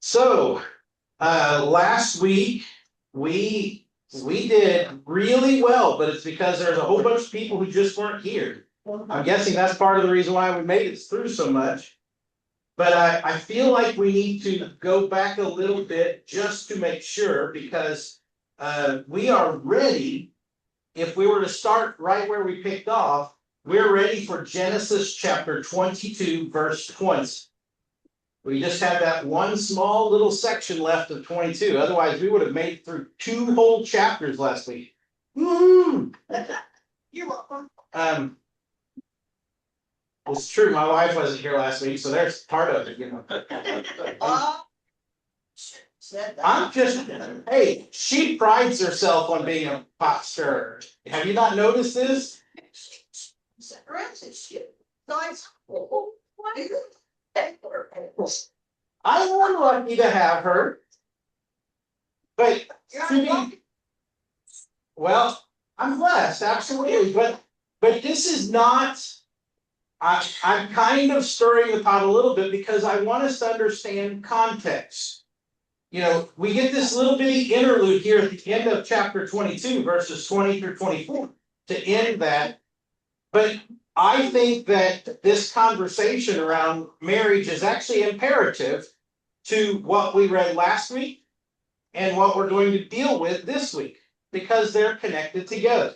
So last week we did really well, but it's because there's a whole bunch of people who just weren't here. I'm guessing that's part of the reason why we made it through so much. But I feel like we need to go back a little bit just to make sure, because we are ready. If we were to start right where we picked off, we're ready for Genesis chapter 22, verse 20. We just had that one small little section left of 22. Otherwise, we would have made it through 2 whole chapters last week. Woo! You're welcome. It's true. My wife wasn't here last week, so there's part of it, you know. I'm just, hey, she prides herself on being a pot stirrer. Have you not noticed this? I'm lucky to have her. But well, I'm blessed, absolutely. But this is not, I'm kind of stirring the pot a little bit because I want us to understand context. You know, we get this little bitty interlude here at the end of chapter 22, verses 20 through 24, to end that. But I think that this conversation around marriage is actually imperative to what we read last week and what we're going to deal with this week, because they're connected together.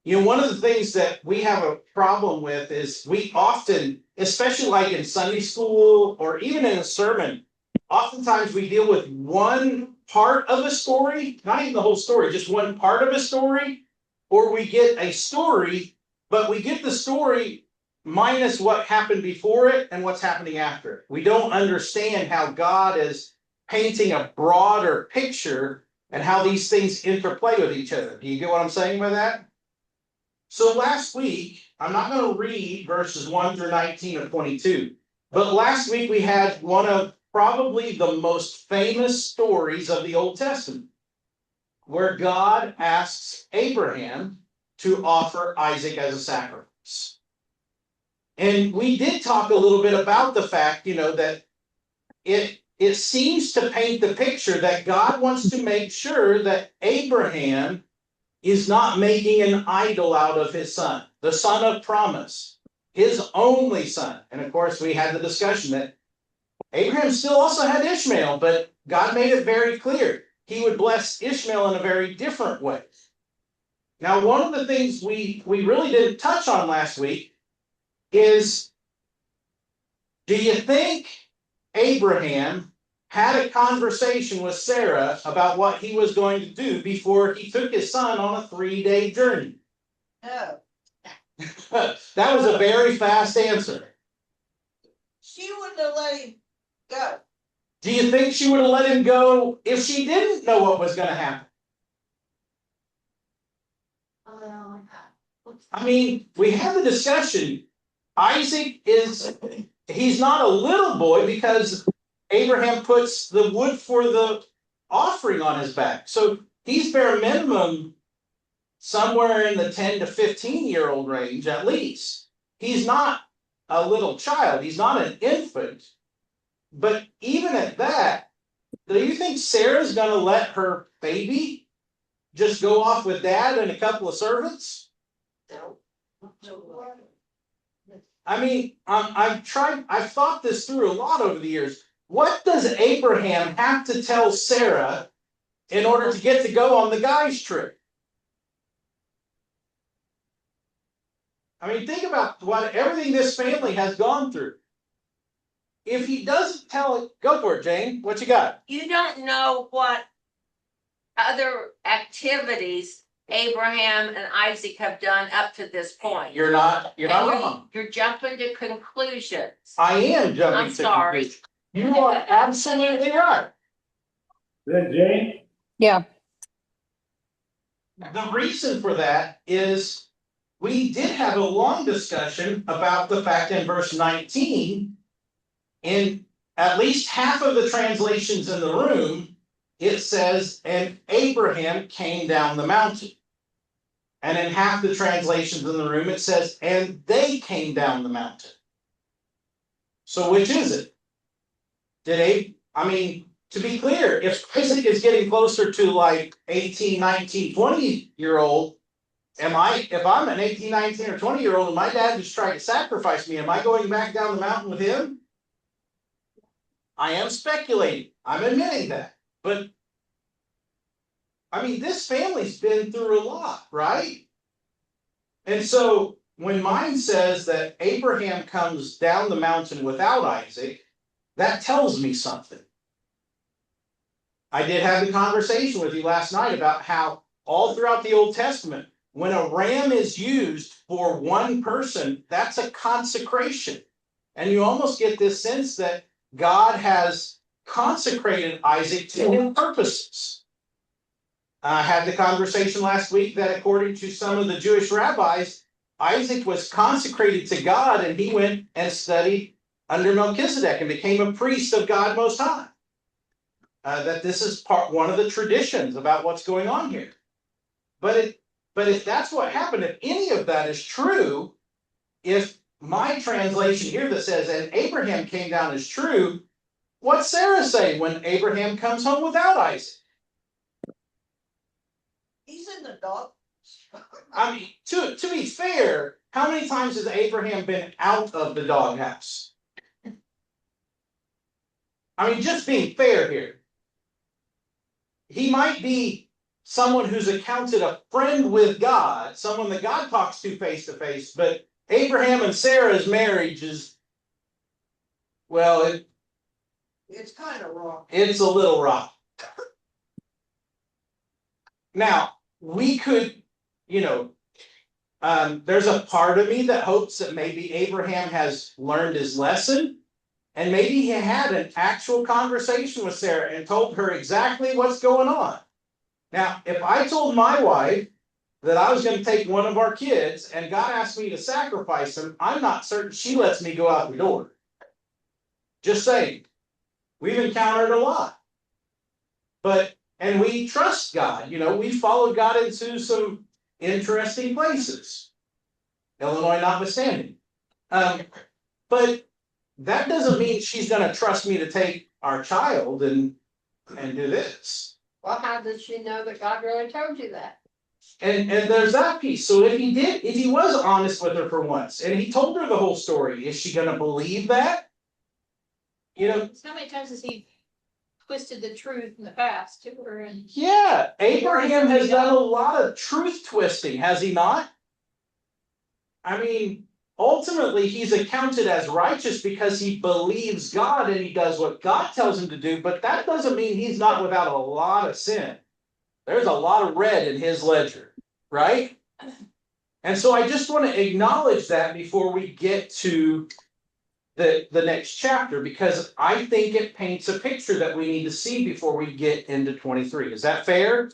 You know, one of the things that we have a problem with is we often, especially like in Sunday school or even in a sermon, oftentimes we deal with one part of a story, not even the whole story, just one part of a story, or we get a story, but we get the story minus what happened before it and what's happening after it. We don't understand how God is painting a broader picture and how these things interplay with each other. Do you get what I'm saying by that? So last week, I'm not going to read verses 1 through 19 of 22, but last week we had one of probably the most famous stories of the Old Testament, where God asks Abraham to offer Isaac as a sacrifice. And we did talk a little bit about the fact, you know, that it seems to paint the picture that God wants to make sure that Abraham is not making an idol out of his son, the son of promise, his only son. And of course, we had the discussion that Abraham still also had Ishmael, but God made it very clear he would bless Ishmael in a very different way. Now, one of the things we really didn't touch on last week is, do you think Abraham had a conversation with Sarah about what he was going to do before he took his son on a 3-day journey? No. That was a very fast answer. She wouldn't have let him go. Do you think she would have let him go if she didn't know what was going to happen? I mean, we had the discussion. Isaac he's not a little boy because Abraham puts the wood for the offering on his back. So he's bare minimum somewhere in the 10 to 15-year-old range at least. He's not a little child. He's not an infant. But even at that, do you think Sarah's going to let her baby just go off with dad and a couple of servants? No. I mean, I've thought this through a lot over the years. What does Abraham have to tell Sarah in order to get to go on the guy's trip? I mean, think about everything this family has gone through. If he doesn't tell it, go for it, Jane. What you got? You don't know what other activities Abraham and Isaac have done up to this point. You're not wrong. You're jumping to conclusions. I am jumping I'm sorry. conclusions. You are absolutely right. Is that Jane? Yeah. The reason for that is we did have a long discussion about the fact in verse 19, in at least half of the translations in the room, it says, and Abraham came down the mountain. And in half the translations in the room, it says, and they came down the mountain. So which is it? I mean, to be clear, if Isaac is getting closer to like 18, 19, 20-year-old, if I'm an 18, 19, or 20-year-old and my dad just tried to sacrifice me, am I going back down the mountain with him? I am speculating. I'm admitting that. But I mean, this family's been through a lot, right? And so when mine says that Abraham comes down the mountain without Isaac, that tells me something. I did have the conversation with you last night about how all throughout the Old Testament, when a ram is used for one person, that's a consecration. And you almost get this sense that God has consecrated Isaac to his purposes. I had the conversation last week that according to some of the Jewish rabbis, Isaac was consecrated to God and he went and studied under Melchizedek and became a priest of God Most High. That this is one of the traditions about what's going on here. But if that's what happened, if any of that is true, if my translation here that says, and Abraham came down is true, what's Sarah say when Abraham comes home without Isaac? He's in the dog. I mean, to be fair, how many times has Abraham been out of the doghouse? I mean, just being fair here. He might be someone who's accounted a friend with God, someone that God talks to face, but Abraham and Sarah's marriage is, well, It's kind of wrong. it's a little rough. Now, we could, there's a part of me that hopes that maybe Abraham has learned his lesson. And maybe he had an actual conversation with Sarah and told her exactly what's going on. Now, if I told my wife that I was going to take one of our kids and God asked me to sacrifice him, I'm not certain she lets me go out the door. Just saying. We've encountered a lot. And we trust God. We followed God into some interesting places. Illinois notwithstanding. But that doesn't mean she's going to trust me to take our child and do this. Well, how did she know that God really told you that? And there's that piece. So if he was honest with her for once, and he told her the whole story, is she going to believe that? How many times has he twisted the truth in the past to her? And Yeah, Abraham has done a lot of truth twisting, has he not? I mean, ultimately, he's accounted as righteous because he believes God and he does what God tells him to do, but that doesn't mean he's not without a lot of sin. There's a lot of red in his ledger, right? And so I just want to acknowledge that before we get to the next chapter, because I think it paints a picture that we need to see before we get into 23. Is that fair?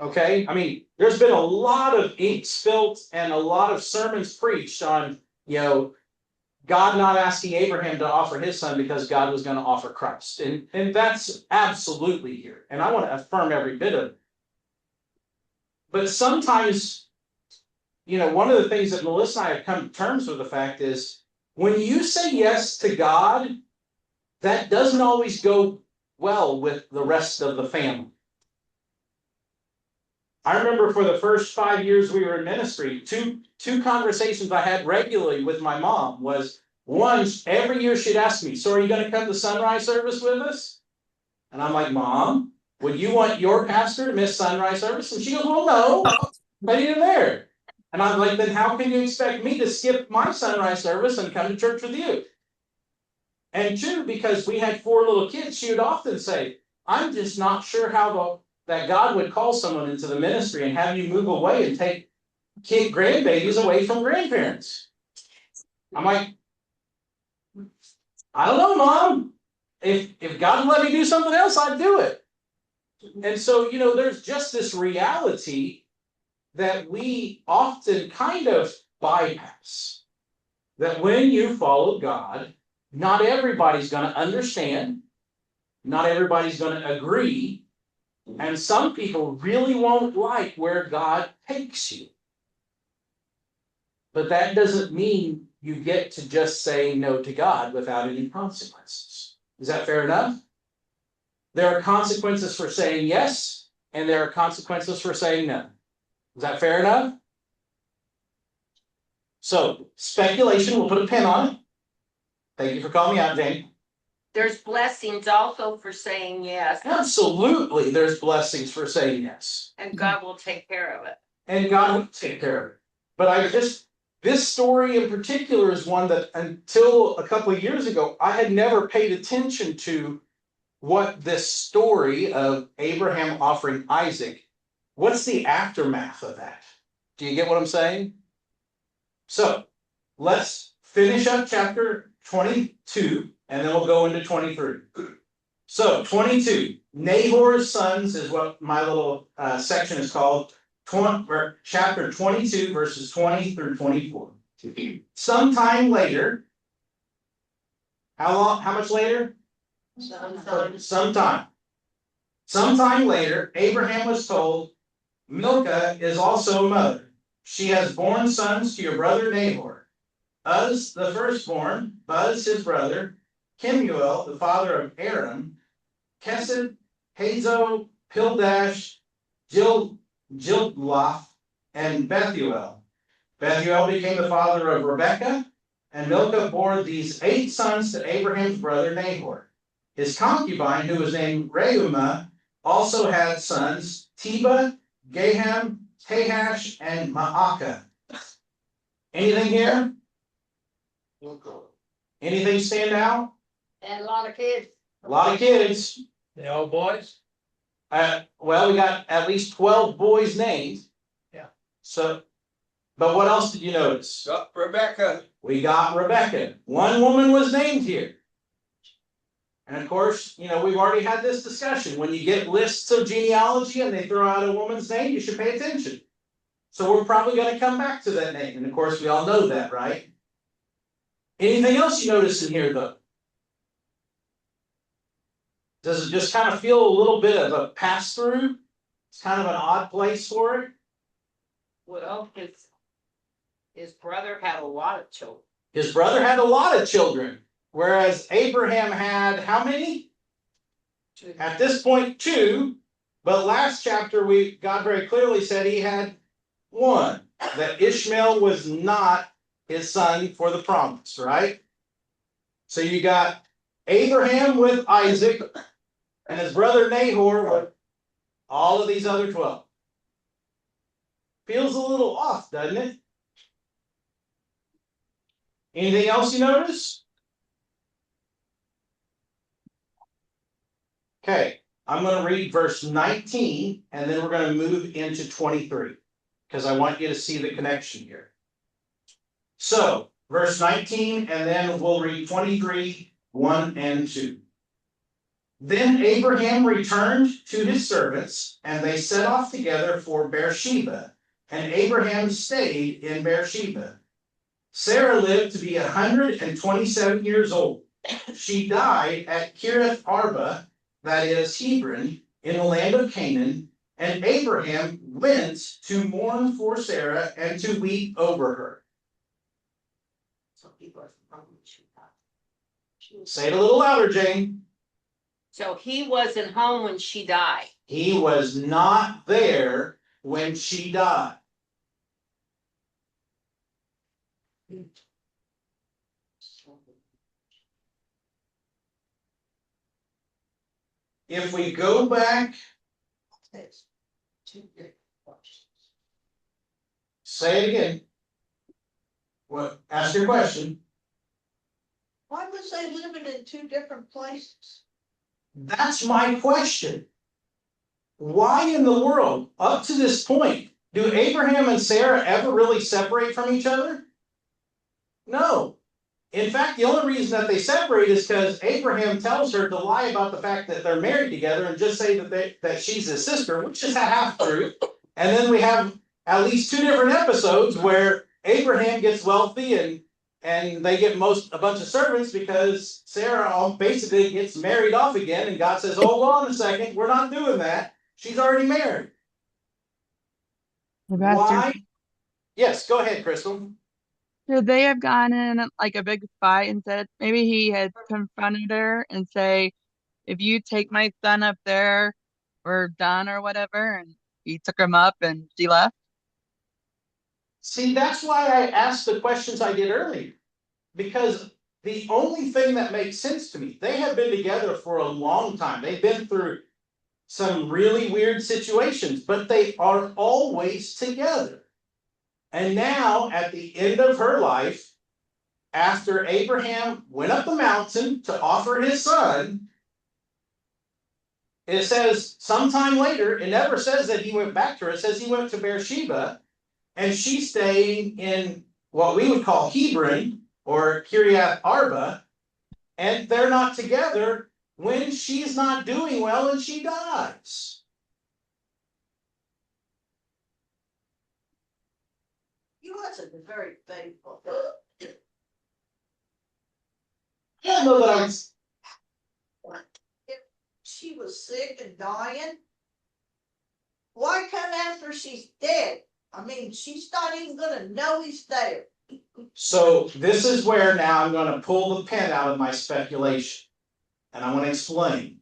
Okay, I mean, there's been a lot of ink spilt and a lot of sermons preached on, God not asking Abraham to offer his son because God was going to offer Christ. And that's absolutely here. And I want to affirm every bit of it. But sometimes, one of the things that Melissa and I have come to terms with the fact is, when you say yes to God, that doesn't always go well with the rest of the family. I remember for the first 5 years we were in ministry, two conversations I had regularly with my mom was, one, every year she'd ask me, so are you going to come to sunrise service with us? And I'm like, Mom, would you want your pastor to miss sunrise service? And she goes, well, no, but you're there. And I'm like, then how can you expect me to skip my sunrise service and come to church with you? And two, because we had 4 little kids, she would often say, I'm just not sure how that God would call someone into the ministry and have you move away and take grandbabies away from grandparents. I'm like, I don't know, Mom. If God would let me do something else, I'd do it. And so, there's just this reality that we often kind of bypass. That when you follow God, not everybody's going to understand. Not everybody's going to agree. And some people really won't like where God takes you. But that doesn't mean you get to just say no to God without any consequences. Is that fair enough? there are consequences for saying yes, and there are consequences for saying no. Is that fair enough? So, speculation, we'll put a pin on it. Thank you for calling me out, Jane. There's blessings also for saying yes, Absolutely, there's blessings for saying yes. and God will take care of it. And God will take care of it. But this story in particular is one that until a couple of years ago, I had never paid attention to what this story of Abraham offering Isaac, what's the aftermath of that? Do you get what I'm saying? So let's finish up chapter 22 and then we'll go into 23. So 22, Nahor's sons is what my little section is called. Chapter 22, verses 20 through 24. Sometime later, how much later? Sometime later, Abraham was told, Milcah is also a mother. She has borne sons to your brother Nahor. Uz, the firstborn, Buz, his brother, Kemuel, the father of Aram, Kesed, Hazo, Pildash, Jilgloth, and Bethuel. Bethuel became the father of Rebekah, and Milcah bore these 8 sons to Abraham's brother Nahor. His concubine, who was named Reumah, also had sons, Teba, Gaham, Tahash, and Maacah. Anything here? Anything stand out? And a lot of kids. A lot of kids. They all boys? Well, we got at least 12 boys named. Yeah. So, but what else did you notice? Rebecca. We got Rebecca. One woman was named here. And of course, we've already had this discussion. When you get lists of genealogy and they throw out a woman's name, you should pay attention. So we're probably going to come back to that name. And of course, we all know that, right? Anything else you notice in here, though? Does it just kind of feel a little bit of a pass-through? It's kind of an odd place for it. Well, his brother had a lot of children. His brother had a lot of children, whereas Abraham had how many? At this point, 2. But last chapter, God very clearly said he had 1. That Ishmael was not his son for the promise, right? So you got Abraham with Isaac and his brother Nahor with all of these other 12. Feels a little off, doesn't it? Anything else you notice? Okay, I'm going to read verse 19 and then we're going to move into 23 because I want you to see the connection here. So, verse 19 and then we'll read 23, 1 and 2. Then Abraham returned to his servants, and they set off together for Beersheba, and Abraham stayed in Beersheba. Sarah lived to be 127 years old. She died at Kiriath Arba, that is Hebron, in the land of Canaan, and Abraham went to mourn for Sarah and to weep over her. Say it a little louder, Jane. So he wasn't home when she died. He was not there when she died. If we go back, say it again. Well, ask your question. Why was they living in 2 different places? That's my question. Why in the world, up to this point, do Abraham and Sarah ever really separate from each other? No. In fact, the only reason that they separate is because Abraham tells her to lie about the fact that they're married together and just say that she's his sister, which is a half-truth. And then we have at least 2 different episodes where Abraham gets wealthy and they get a bunch of servants because Sarah basically gets married off again, and God says, hold on a second, we're not doing that. She's already married. Why? Yes, go ahead, Crystal. Should they have gone in like a big fight and said maybe he had confronted her and say, if you take my son up there, we're done or whatever. And he took him up and she left. See, that's why I asked the questions I did earlier. Because the only thing that makes sense to me, they have been together for a long time. They've been through some really weird situations, but they are always together. And now, at the end of her life, after Abraham went up the mountain to offer his son, it says sometime later, it never says that he went back to her. It says he went to Beersheba, and she's staying in what we would call Hebron or Kiryat Arba, and they're not together when she's not doing well and she dies. He wasn't very faithful. I don't know that I was. If she was sick and dying, why come after she's dead? I mean, she's not even gonna know he's there. So this is where now I'm going to pull the pen out of my speculation, and I want to explain.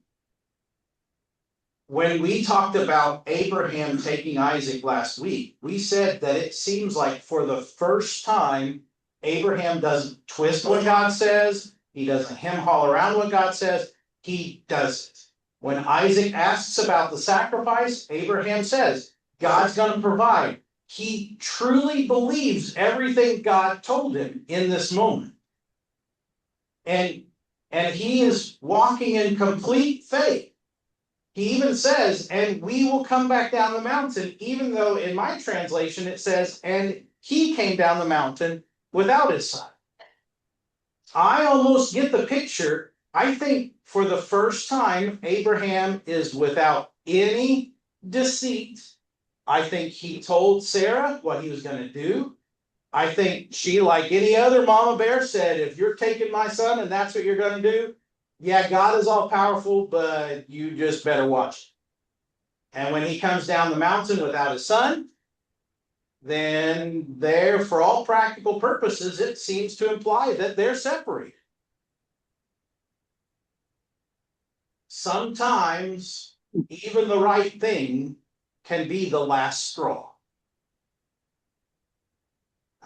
When we talked about Abraham taking Isaac last week, we said that it seems like for the first time, Abraham doesn't twist what God says. He doesn't hem-haw around what God says. He does it. When Isaac asks about the sacrifice, Abraham says, God's going to provide. He truly believes everything God told him in this moment. And he is walking in complete faith. He even says, and we will come back down the mountain, even though in my translation it says, and he came down the mountain without his son. I almost get the picture. I think for the first time, Abraham is without any deceit. I think he told Sarah what he was going to do. I think she, like any other mama bear, said, if you're taking my son and that's what you're going to do, yeah, God is all powerful, but you just better watch it. And when he comes down the mountain without his son, then there, for all practical purposes, it seems to imply that they're separated. Sometimes even the right thing can be the last straw.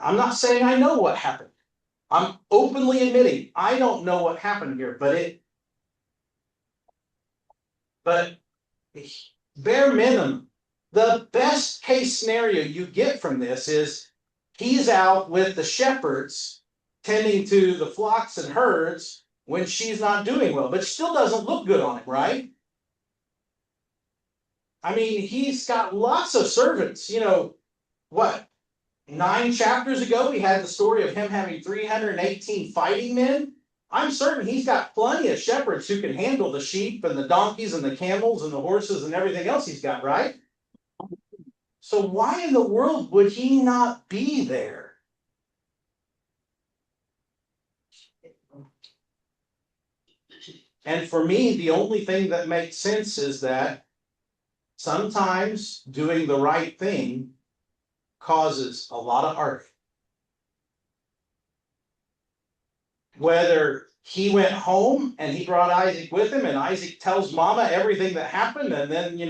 I'm not saying I know what happened. I'm openly admitting I don't know what happened here, but bare minimum, the best case scenario you get from this is he's out with the shepherds tending to the flocks and herds when she's not doing well, but still doesn't look good on him, right? I mean, he's got lots of servants. You know, what, 9 chapters ago, we had the story of him having 318 fighting men. I'm certain he's got plenty of shepherds who can handle the sheep and the donkeys and the camels and the horses and everything else he's got, right? So why in the world would he not be there? And for me, the only thing that makes sense is that sometimes doing the right thing causes a lot of heartache. Whether he went home and he brought Isaac with him and Isaac tells mama everything that happened, and then,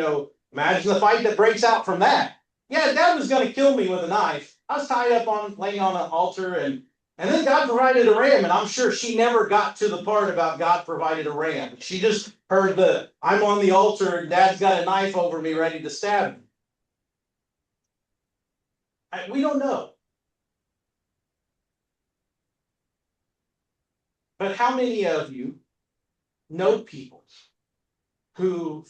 imagine the fight that breaks out from that. Yeah, dad was going to kill me with a knife. I was tied up laying on an altar, and then God provided a ram, and I'm sure she never got to the part about God provided a ram. She just heard I'm on the altar and dad's got a knife over me ready to stab me. We don't know. But how many of you know people who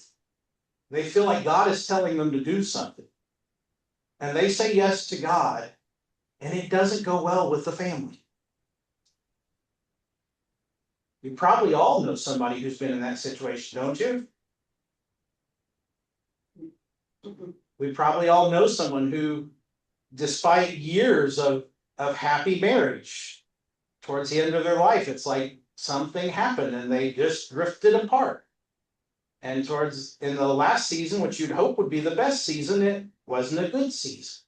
they feel like God is telling them to do something, and they say yes to God, and it doesn't go well with the family? You probably all know somebody who's been in that situation, don't you? We probably all know someone who, despite years of happy marriage, towards the end of their life, it's like something happened and they just drifted apart. And in the last season, which you'd hope would be the best season, it wasn't a good season.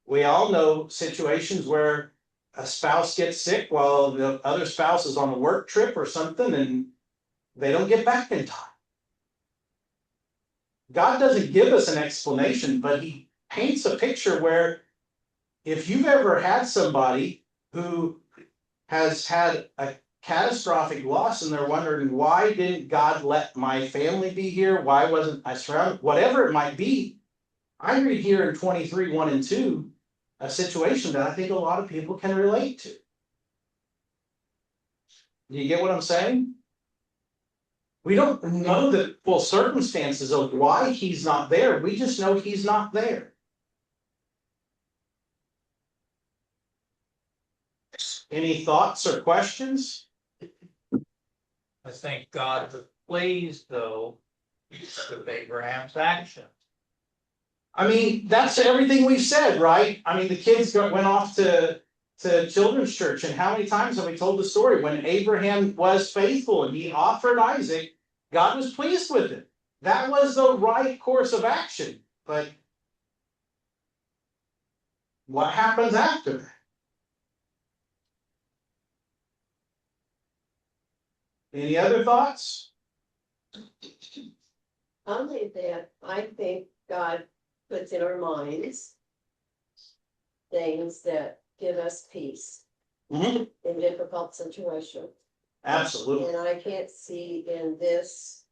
We all know situations where a spouse gets sick while the other spouse is on a work trip or something and they don't get back in time. God doesn't give us an explanation, but he paints a picture where if you've ever had somebody who has had a catastrophic loss and they're wondering, why didn't God let my family be here? Why wasn't I surrounded? Whatever it might be, I read here in 23, 1 and 2, a situation that I think a lot of people can relate to. Do you get what I'm saying? We don't know the full circumstances of why he's not there. We just know he's not there. Any thoughts or questions? I think God was pleased, though, with Abraham's action. I mean, that's everything we've said, right? I mean, the kids went off to children's church, and how many times have we told the story? When Abraham was faithful and he offered Isaac, God was pleased with it. That was the right course of action. But what happens after that? Any other thoughts? Only that I think God puts in our minds things that give us peace Mm-hmm. in difficult situations. Absolutely. And I can't see in this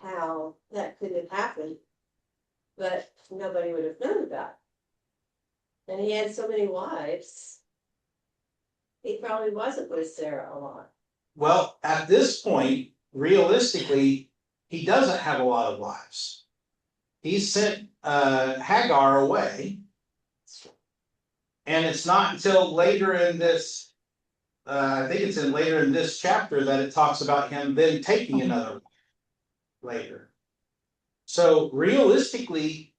how that could have happened, but nobody would have known about it. And he had so many wives, he probably wasn't with Sarah a lot. Well, at this point, realistically, he doesn't have a lot of wives. He sent Hagar away. And it's not until later in this, I think it's later in this chapter that it talks about him then taking another wife later. So realistically,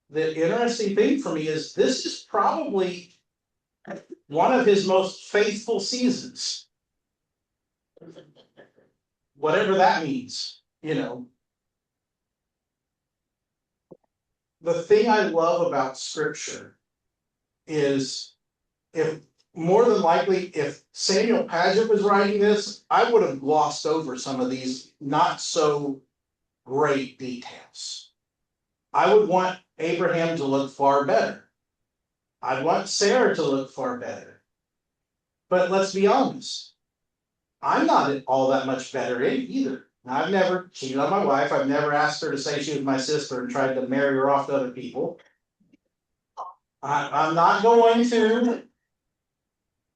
the interesting thing for me is this is probably one of his most faithful seasons. Whatever that means, you know. The thing I love about scripture is, if more than likely, if Samuel Paget was writing this, I would have glossed over some of these not so great details. I would want Abraham to look far better. I'd want Sarah to look far better. But let's be honest, I'm not all that much better either. I've never cheated on my wife. I've never asked her to say she was my sister and tried to marry her off to other people. I'm not going to.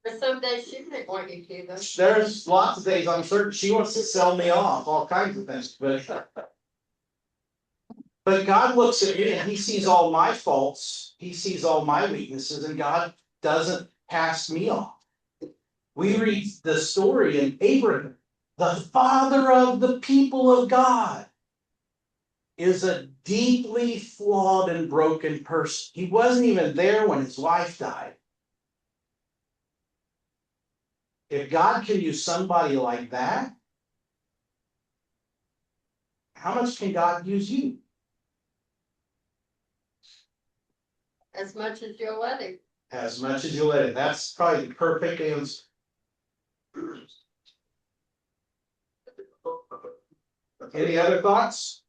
But some days she didn't want you to, though. There's lots of days I'm certain she wants to sell me off, all kinds of things, but God looks at me and he sees all my faults, he sees all my weaknesses, and God doesn't pass me off. We read the story in Abraham, the father of the people of God, is a deeply flawed and broken person. He wasn't even there when his wife died. If God can use somebody like that, how much can God use you? As much as you'll let him. As much as you let it. That's probably the perfect answer. Any other thoughts?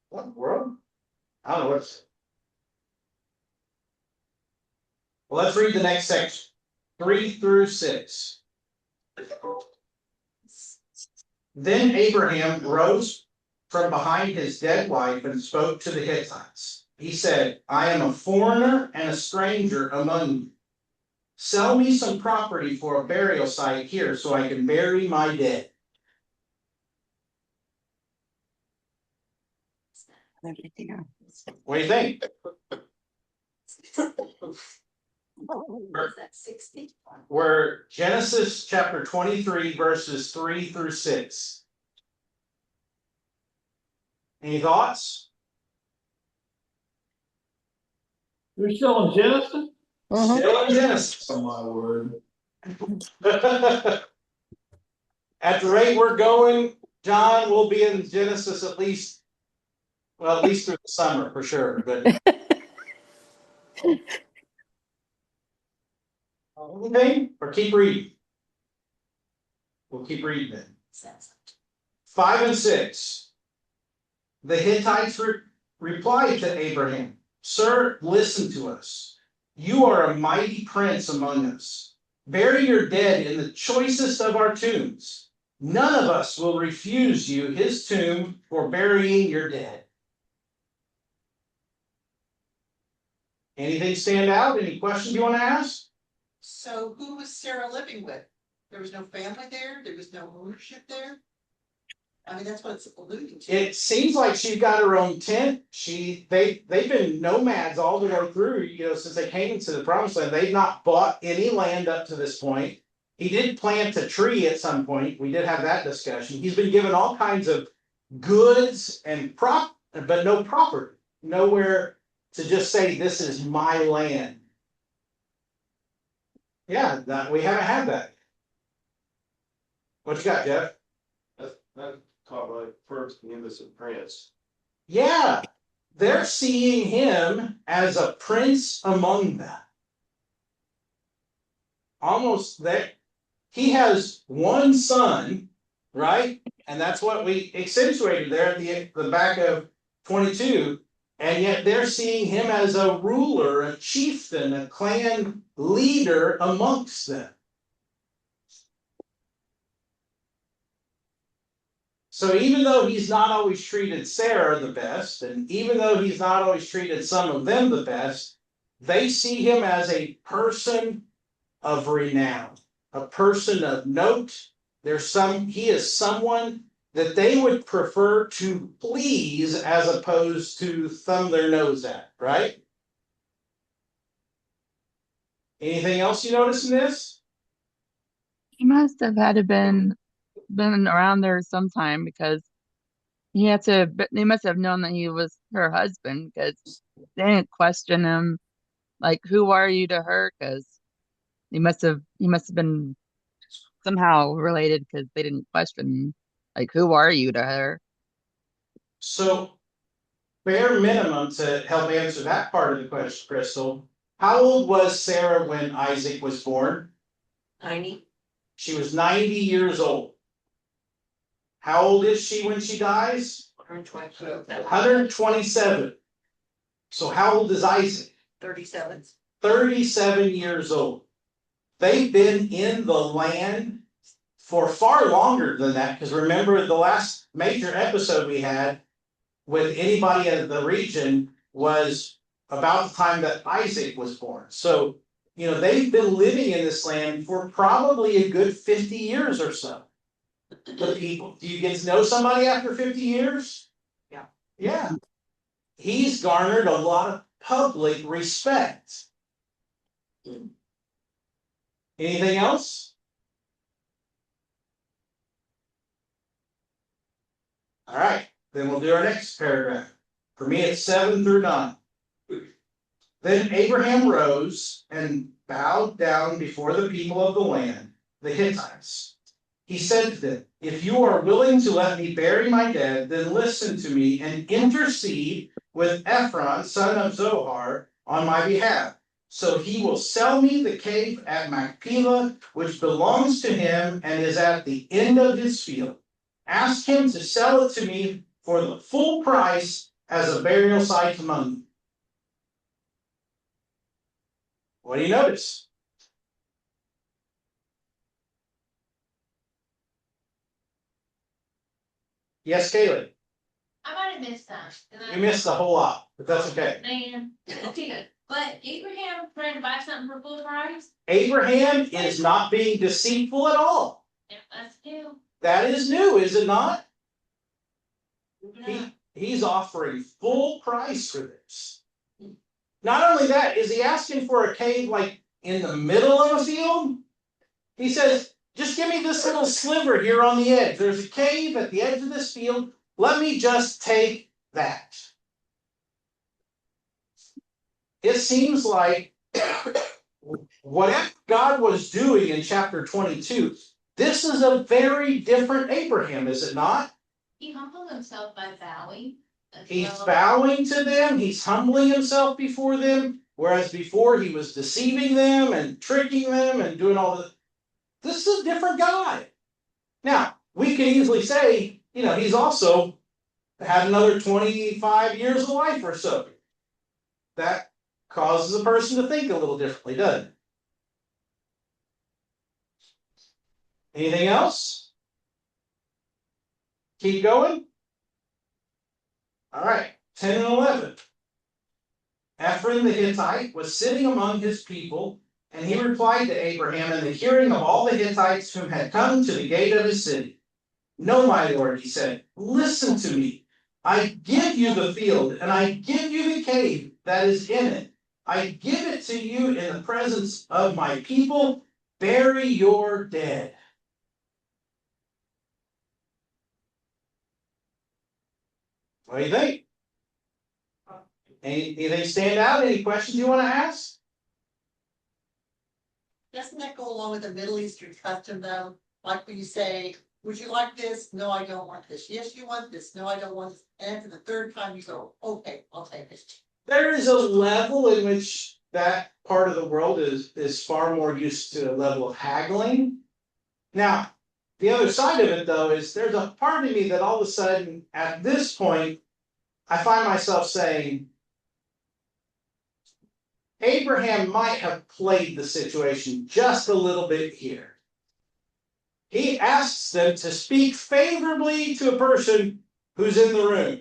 What in the world? I don't know what's. Well, let's read the next section, 3 through 6. Then Abraham rose from behind his dead wife and spoke to the Hittites. He said, I am a foreigner and a stranger among you. Sell me some property for a burial site here so I can bury my dead. What do you think? Was that 60? We're Genesis chapter 23, verses 3 through 6. Any thoughts? You're still in Genesis? Still in Genesis. Oh, my word. At the rate we're going, John will be in Genesis at least through the summer for sure. But Anything, or keep reading? We'll keep reading then. 5 and 6. The Hittites replied to Abraham, "Sir, listen to us. You are a mighty prince among us. Bury your dead in the choicest of our tombs. None of us will refuse you his tomb for burying your dead." Anything stand out? Any questions you want to ask? So who was Sarah living with? There was no family there? There was no ownership there? I mean, that's what it's alluding to. It seems like she's got her own tent. They've been nomads all the way through, since they came into the promised land. They've not bought any land up to this point. He did plant a tree at some point. We did have that discussion. He's been given all kinds of goods and but no property. Nowhere to just say this is my land. Yeah, we haven't had that. What you got, Jeff? That caught my first innocent prince. Yeah, they're seeing him as a prince among them. Almost that he has one son, right? And that's what we accentuated there at the back of 22. And yet they're seeing him as a ruler, a chieftain, a clan leader amongst them. So even though he's not always treated Sarah the best, and even though he's not always treated some of them the best, they see him as a person of renown, a person of note. He is someone that they would prefer to please as opposed to thumb their nose at, right? Anything else you notice in this? He must have had to been around there sometime because they must have known that he was her husband because they didn't question him like, who are you to her? Because he must have been somehow related because they didn't question like, who are you to her? So, bare minimum to help answer that part of the question, Crystal. How old was Sarah when Isaac was born? 90. She was 90 years old. How old is she when she dies? 127. So how old is Isaac? 37. 37 years old. They've been in the land for far longer than that, because remember the last major episode we had with anybody in the region was about the time that Isaac was born. So, they've been living in this land for probably a good 50 years or so. The people, do you get to know somebody after 50 years? Yeah. Yeah. He's garnered a lot of public respect. Anything else? All right, then we'll do our next paragraph. For me, it's 7 through 9. Then Abraham rose and bowed down before the people of the land, the Hittites. He said to them, "If you are willing to let me bury my dead, then listen to me and intercede with Ephron, son of Zohar, on my behalf. So he will sell me the cave at Machpelah, which belongs to him and is at the end of his field. Ask him to sell it to me for the full price as a burial site among you." What do you notice? Yes, Kaylee. I might have missed that. You missed a whole lot, but that's okay. Man, okay, but Abraham trying to buy something for full price? Abraham is not being deceitful at all. Yeah, that's new. That is new, is it not? Yeah. He's offering full price for this. Not only that, is he asking for a cave like in the middle of a field? He says, just give me this little sliver here on the edge. There's a cave at the edge of this field. Let me just take that. It seems like whatever God was doing in chapter 22, this is a very different Abraham, is it not? He humbled himself by bowing. He's bowing to them. He's humbling himself before them. Whereas before he was deceiving them and tricking them and doing all this. This is a different guy. Now, we can easily say, he's also had another 25 years of life or so. That causes a person to think a little differently, doesn't it? Anything else? Keep going. All right, 10 and 11. Ephraim the Hittite was sitting among his people, and he replied to Abraham in the hearing of all the Hittites whom had come to the gate of his city. No, my lord, he said, listen to me. I give you the field, and I give you the cave that is in it. I give it to you in the presence of my people. Bury your dead. What do you think? Anything stand out? Any questions you want to ask? Doesn't that go along with the Middle Eastern custom though? Like when you say, would you like this? No, I don't want this. Yes, you want this. No, I don't want this. And after the third time you go, okay, I'll take it. There is a level in which that part of the world is far more used to a level of haggling. Now, the other side of it though is there's a part of me that all of a sudden at this point I find myself saying, Abraham might have played the situation just a little bit here. He asks them to speak favorably to a person who's in the room.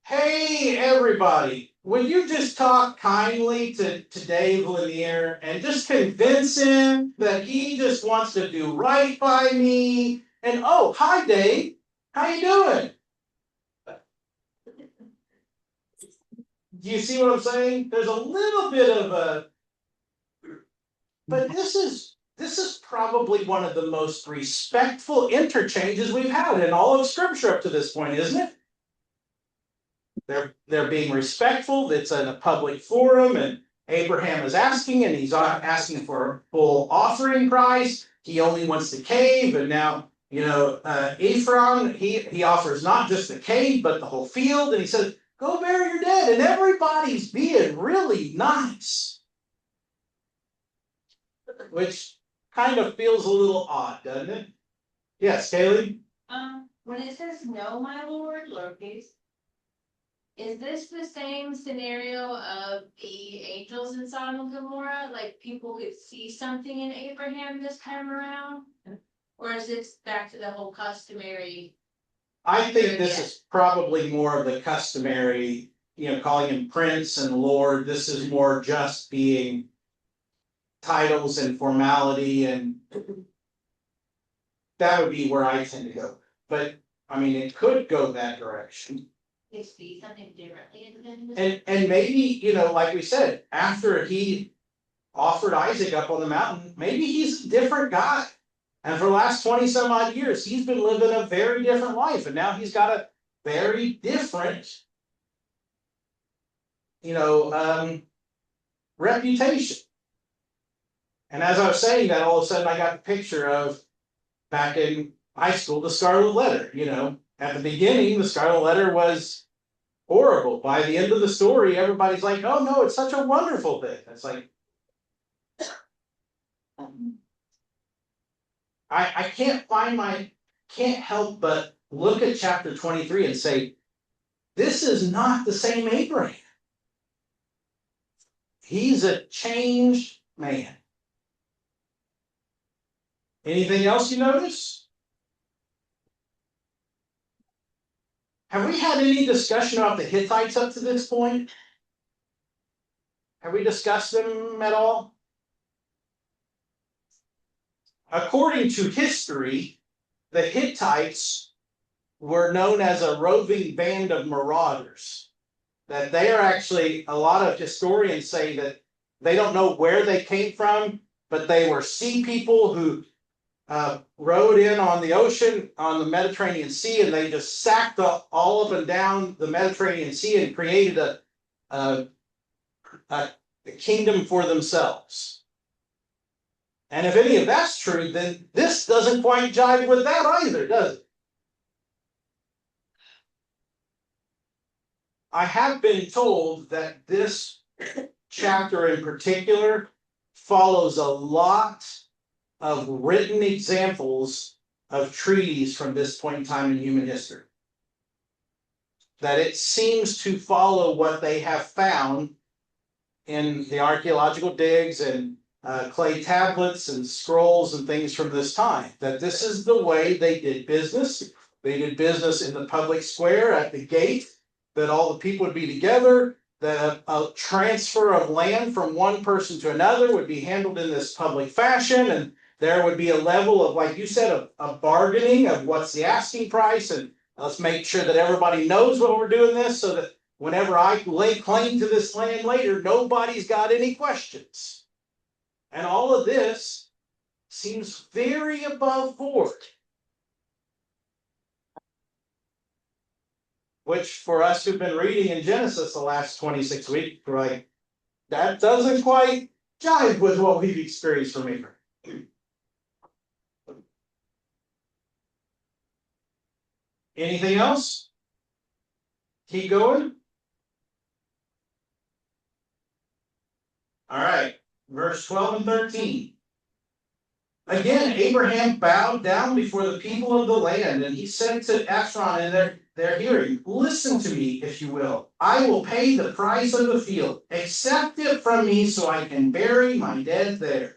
Hey, everybody, would you just talk kindly to Dave Lanier and just convince him that he just wants to do right by me? And oh, hi, Dave. How you doing? Do you see what I'm saying? There's a little bit of a, but this is probably one of the most respectful interchanges we've had in all of Scripture up to this point, isn't it? They're being respectful. It's in a public forum, and Abraham is asking, and he's asking for a full offering price. He only wants the cave, and now Ephraim he offers not just the cave but the whole field, and he says, go bury your dead, and everybody's being really nice. Which kind of feels a little odd, doesn't it? Yes, Kaylee? When it says no, my lord, lowercase, is this the same scenario of the angels in Sodom and Gomorrah? Like people could see something in Abraham this time around? Or is it back to the whole customary? I think this is probably more of the customary, calling him prince and lord. This is more just being titles and formality, and that would be where I tend to go. But I mean, it could go that direction. They see something differently And maybe, like we said, after he offered Isaac up on the mountain, maybe he's a different guy. And for the last 20 some odd years, he's been living a very different life. And now he's got a very different, reputation. And as I was saying that, all of a sudden I got the picture of back in high school, the Scarlet Letter. At the beginning, the Scarlet Letter was horrible. By the end of the story, everybody's like, oh no, it's such a wonderful thing. It's like, I can't help but look at chapter 23 and say, this is not the same Abraham. He's a changed man. Anything else you notice? Have we had any discussion about the Hittites up to this point? Have we discussed them at all? According to history, the Hittites were known as a roving band of marauders. That they are actually, a lot of historians say that they don't know where they came from, but they were sea people who rode in on the ocean, on the Mediterranean Sea, and they just sacked all up and down the Mediterranean Sea and created a kingdom for themselves. And if any of that's true, then this doesn't quite jive with that either, does it? I have been told that this chapter in particular follows a lot of written examples of treaties from this point in time in human history. That it seems to follow what they have found in the archaeological digs and clay tablets and scrolls and things from this time. That this is the way they did business. They did business in the public square at the gate, that all the people would be together, that a transfer of land from one person to another would be handled in this public fashion, and there would be a level of, like you said, a bargaining of what's the asking price, and let's make sure that everybody knows what we're doing this, so that whenever I lay claim to this land later, nobody's got any questions. And all of this seems very above board. Which for us who've been reading in Genesis the last 26 weeks, we're like, that doesn't quite jive with what we've experienced from Abraham. Anything else? Keep going. All right, verse 12 and 13. Again, Abraham bowed down before the people of the land, and he said to Ephron in their hearing, listen to me, if you will. I will pay the price of the field. Accept it from me so I can bury my dead there.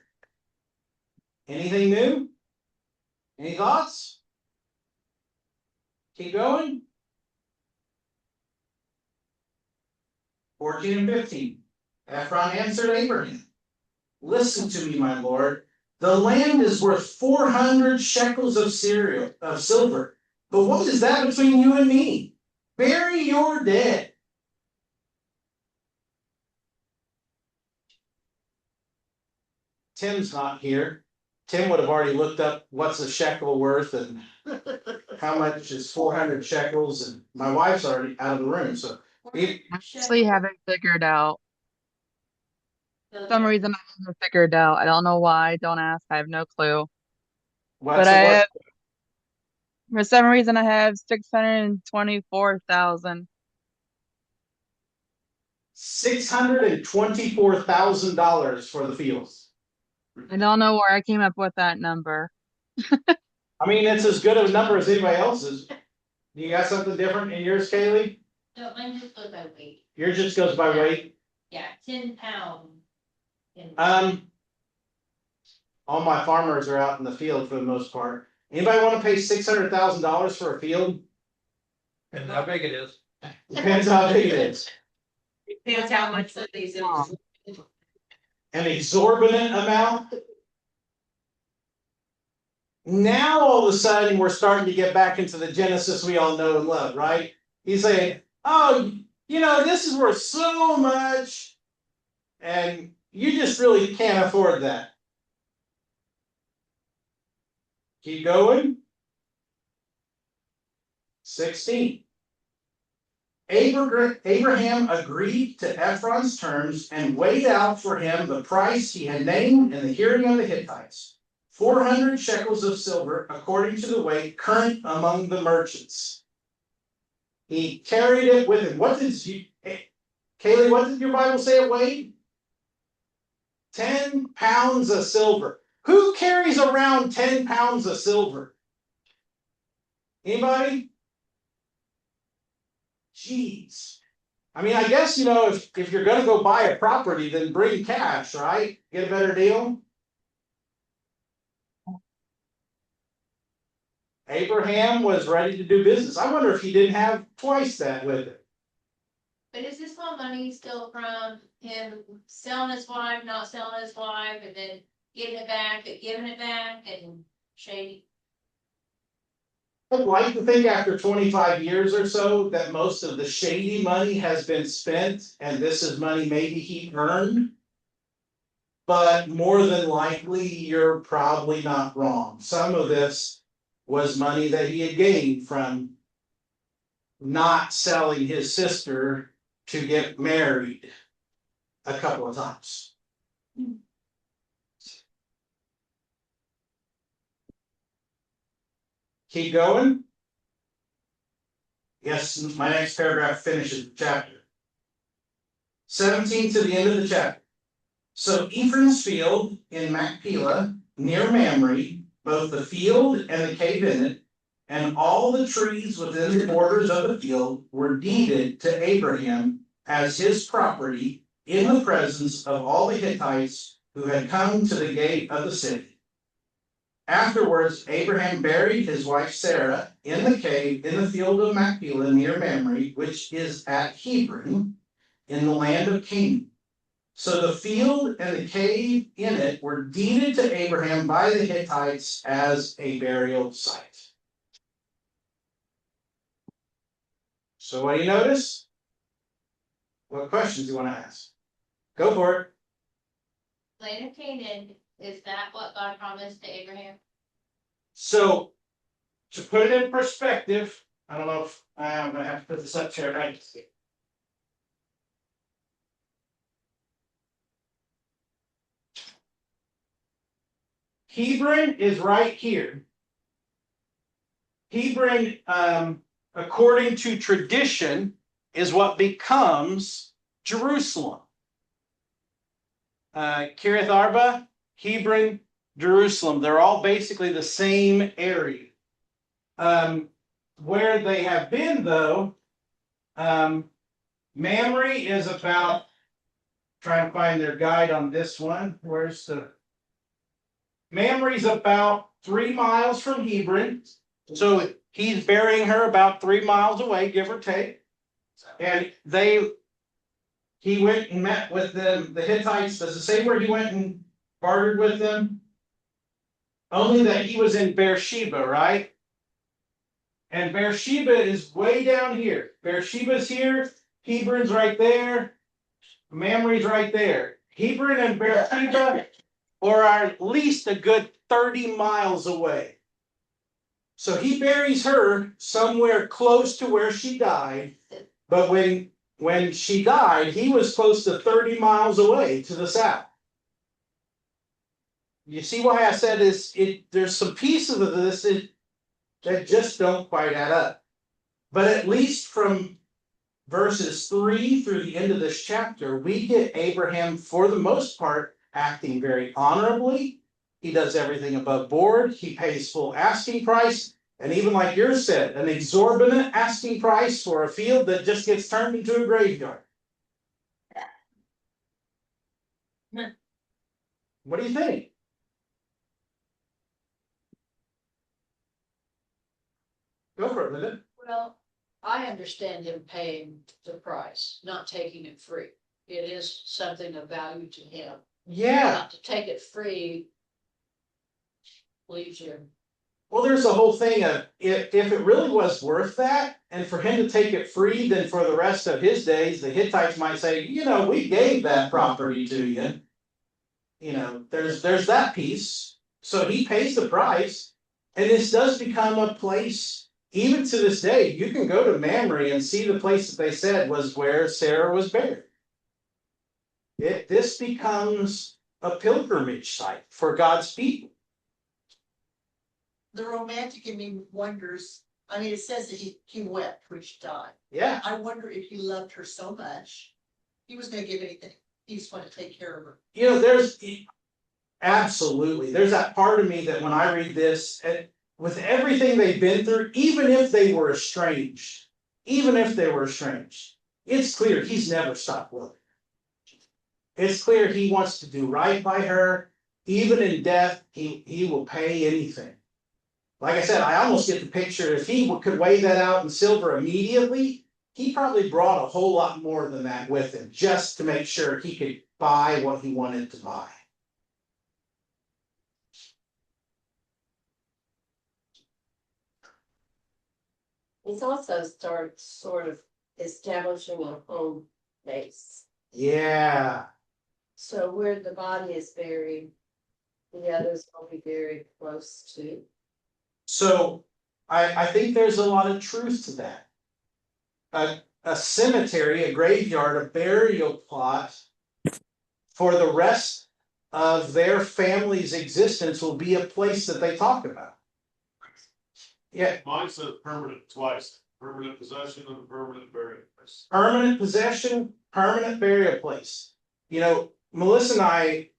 Anything new? Any thoughts? Keep going. 14 and 15. Ephron answered Abraham, listen to me, my lord. The land is worth 400 shekels of silver. But what is that between you and me? Bury your dead. Tim's not here. Tim would have already looked up what's a shekel worth and how much is 400 shekels. And my wife's already out of the room. So I actually haven't figured out. For some reason I haven't figured out. I don't know why. Don't ask. I have no clue. what's But I it worth? have, for some reason, I have 624,000. $624,000 for the fields. I don't know where I came up with that number. I mean, it's as good of a number as anybody else's. You got something different in yours, Kaylee? No, mine just goes by weight. Yours just goes by weight. Yeah, 10 pounds. All my farmers are out in the field for the most part. Anybody want to pay $600,000 for a field? And how big it is. Depends how big it is. Depends how much of these. An exorbitant amount. Now all of a sudden we're starting to get back into the Genesis we all know and love, right? He's saying, oh, this is worth so much, and you just really can't afford that. Keep going. 16. Abraham agreed to Ephron's terms and weighed out for him the price he had named in the hearing of the Hittites, 400 shekels of silver, according to the weight current among the merchants. He carried it with him. Kaylee, what did your Bible say it weighed? 10 pounds of silver. Who carries around 10 pounds of silver? Anybody? Jeez. I mean, I guess, if you're going to go buy a property, then bring cash, right? Get a better deal. Abraham was ready to do business. I wonder if he didn't have twice that with him. But is this all money still from him selling his wife, not selling his wife, and then getting it back, but giving it back, and shady? I'd like to think after 25 years or so that most of the shady money has been spent, and this is money maybe he earned. But more than likely, you're probably not wrong. Some of this was money that he had gained from not selling his sister to get married a couple of times. Keep going. Yes, my next paragraph finishes the chapter. 17 to the end of the chapter. So Ephraim's field in Machpelah, near Mamre, both the field and the cave in it, and all the trees within the borders of the field were deeded to Abraham as his property in the presence of all the Hittites who had come to the gate of the city. Afterwards, Abraham buried his wife Sarah in the cave in the field of Machpelah near Mamre, which is at Hebron, in the land of Canaan. So the field and the cave in it were deeded to Abraham by the Hittites as a burial site. So what do you notice? What questions do you want to ask? Go for it. Land of Canaan, is that what God promised to Abraham? So to put it in perspective, I don't know if I'm going to have to put this up here, right? Hebron is right here. Hebron, according to tradition, is what becomes Jerusalem. Kiriath Arba, Hebron, Jerusalem, they're all basically the same area. Where they have been, though, Mamre is about, trying to find their guide on this one. Where's the Mamre's about 3 miles from Hebron. So he's burying her about 3 miles away, give or take. And he went and met with the Hittites. Does it say where he went and bartered with them? Only that he was in Beersheba, right? And Beersheba is way down here. Beersheba's here, Hebron's right there, Mamre's right there. Hebron and Beersheba are at least a good 30 miles away. So he buries her somewhere close to where she died, but when she died, he was close to 30 miles away to the south. You see why I said there's some pieces of this that just don't quite add up. But at least from verses 3 through the end of this chapter, we get Abraham, for the most part, acting very honorably. He does everything above board. He pays full asking price. And even like yours said, an exorbitant asking price for a field that just gets turned into a graveyard. What do you think? Go for it, Linda. Well, I understand him paying the price, not taking it free. It is something of value to him. Yeah. Not to take it free leaves you. Well, there's a whole thing of if it really was worth that, and for him to take it free, then for the rest of his days, the Hittites might say, we gave that property to you. There's that piece. So he pays the price, and this does become a place. Even to this day, you can go to Mamre and see the place that they said was where Sarah was buried. This becomes a pilgrimage site for God's people. The romantic in me wonders, it says that he wept when she died. Yeah. I wonder if he loved her so much, he was going to give anything. He just wanted to take care of her. There's absolutely, there's that part of me that when I read this, with everything they've been through, even if they were estranged, it's clear he's never stopped loving her. It's clear he wants to do right by her. Even in death, he will pay anything. Like I said, I almost get the picture, if he could weigh that out in silver immediately, he probably brought a whole lot more than that with him, just to make sure he could buy what he wanted to buy. He's also sort of establishing a home base. Yeah. So where the body is buried, the others will be buried close to. So I think there's a lot of truth to that. A cemetery, a graveyard, a burial plot for the rest of their family's existence will be a place that they talk about. Yeah. Mine said permanent twice. Permanent possession of a permanent burial place. Permanent possession, permanent burial place. You know, Melissa and I,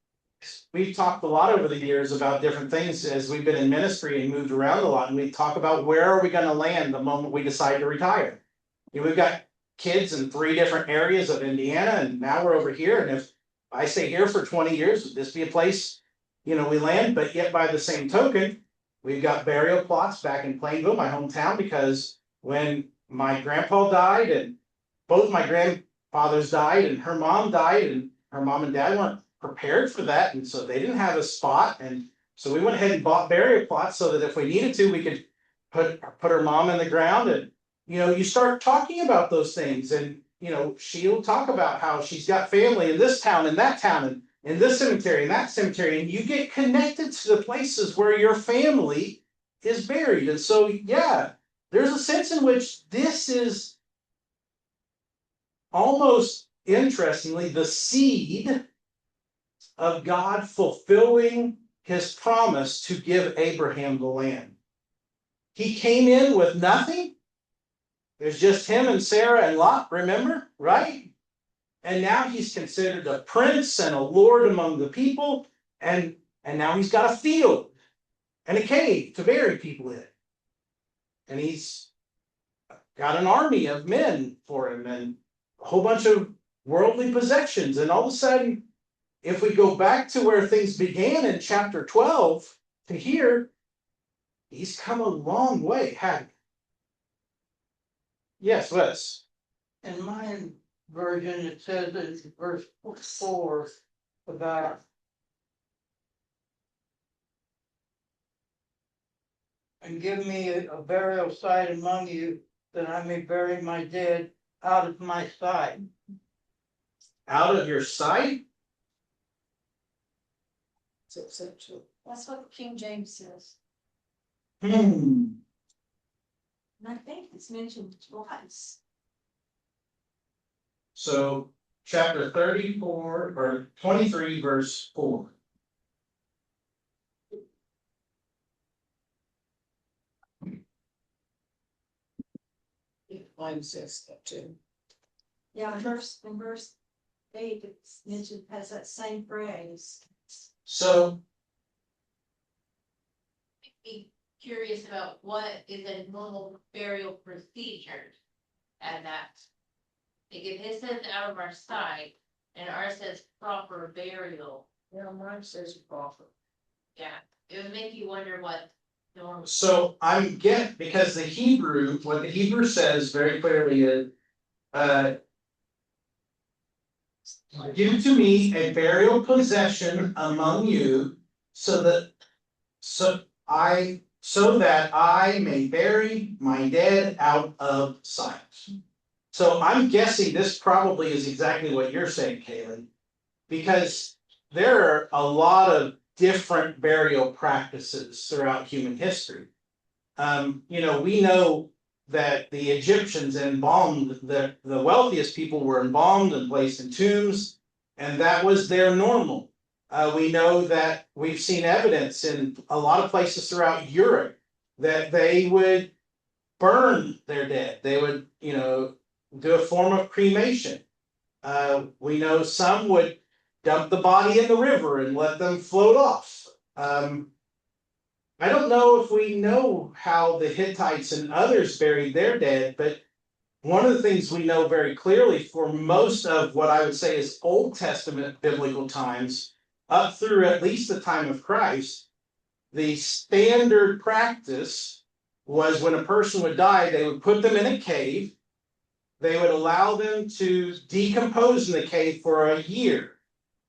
we've talked a lot over the years about different things as we've been in ministry and moved around a lot, and we talk about where are we going to land the moment we decide to retire. You know, we've got kids in 3 different areas of Indiana, and now we're over here. And if I stay here for 20 years, would this be a place, you know, we land? But yet by the same token, we've got burial plots back in Plainville, my hometown, because when my grandpa died and both my grandfathers died and her mom died and her mom and dad weren't prepared for that. And so they didn't have a spot. And so we went ahead and bought burial plots so that if we needed to, we could put her mom in the ground. And, you know, you start talking about those things and, you know, she'll talk about how she's got family in this town and that town and in this cemetery and that cemetery. And you get connected to the places where your family is buried. And so, yeah, there's a sense in which this is almost interestingly the seed of God fulfilling his promise to give Abraham the land. He came in with nothing. There's just him and Sarah and Lot, remember, right? And now he's considered a prince and a lord among the people. And now he's got a field and a cave to bury people in. And he's got an army of men for him and a whole bunch of worldly possessions. And all of a sudden, if we go back to where things began in chapter 12 to here, he's come a long way, hadn't he? Yes, Wes. In my version, it says in verse 4 about and give me a burial site among you that I may bury my dead out of my sight. Out of your sight? That's what King James says. Hmm. And I think it's mentioned twice. So chapter 34 or 23 verse 4. Mine says that too. Yeah, in verse 8, it's mentioned, has that same phrase. So Be curious about what is a normal burial procedure at that. Like if his says out of our sight and ours says proper burial, Yeah, mine says proper. yeah, it would make you wonder what normal. So I'm getting, because the Hebrew, what the Hebrew says very clearly is, give to me a burial possession among you, so that I may bury my dead out of sight. So I'm guessing this probably is exactly what you're saying, Kaylin, because there are a lot of different burial practices throughout human history. You know, we know that the Egyptians embalmed, the wealthiest people were embalmed and placed in tombs, and that was their normal. We know that we've seen evidence in a lot of places throughout Europe that they would burn their dead. They would, you know, do a form of cremation. We know some would dump the body in the river and let them float off. I don't know if we know how the Hittites and others buried their dead, but one of the things we know very clearly for most of what I would say is Old Testament biblical times, up through at least the time of Christ, the standard practice was when a person would die, they would put them in a cave. They would allow them to decompose in the cave for a year.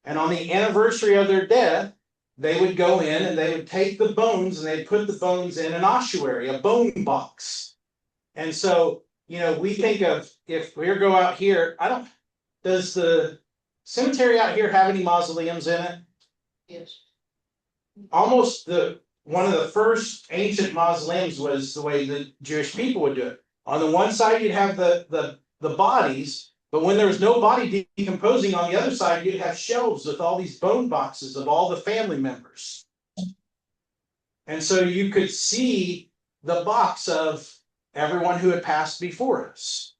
And on the anniversary of their death, they would go in and they would take the bones and they'd put the bones in an ossuary, a bone box. And so, you know, we think of, if we go out here, does the cemetery out here have any mausoleums in it? Yes. Almost one of the first ancient mausoleums was the way the Jewish people would do it. On the one side, you'd have the bodies, but when there was no body decomposing on the other side, you'd have shelves with all these bone boxes of all the family members. And so you could see the box of everyone who had passed before us.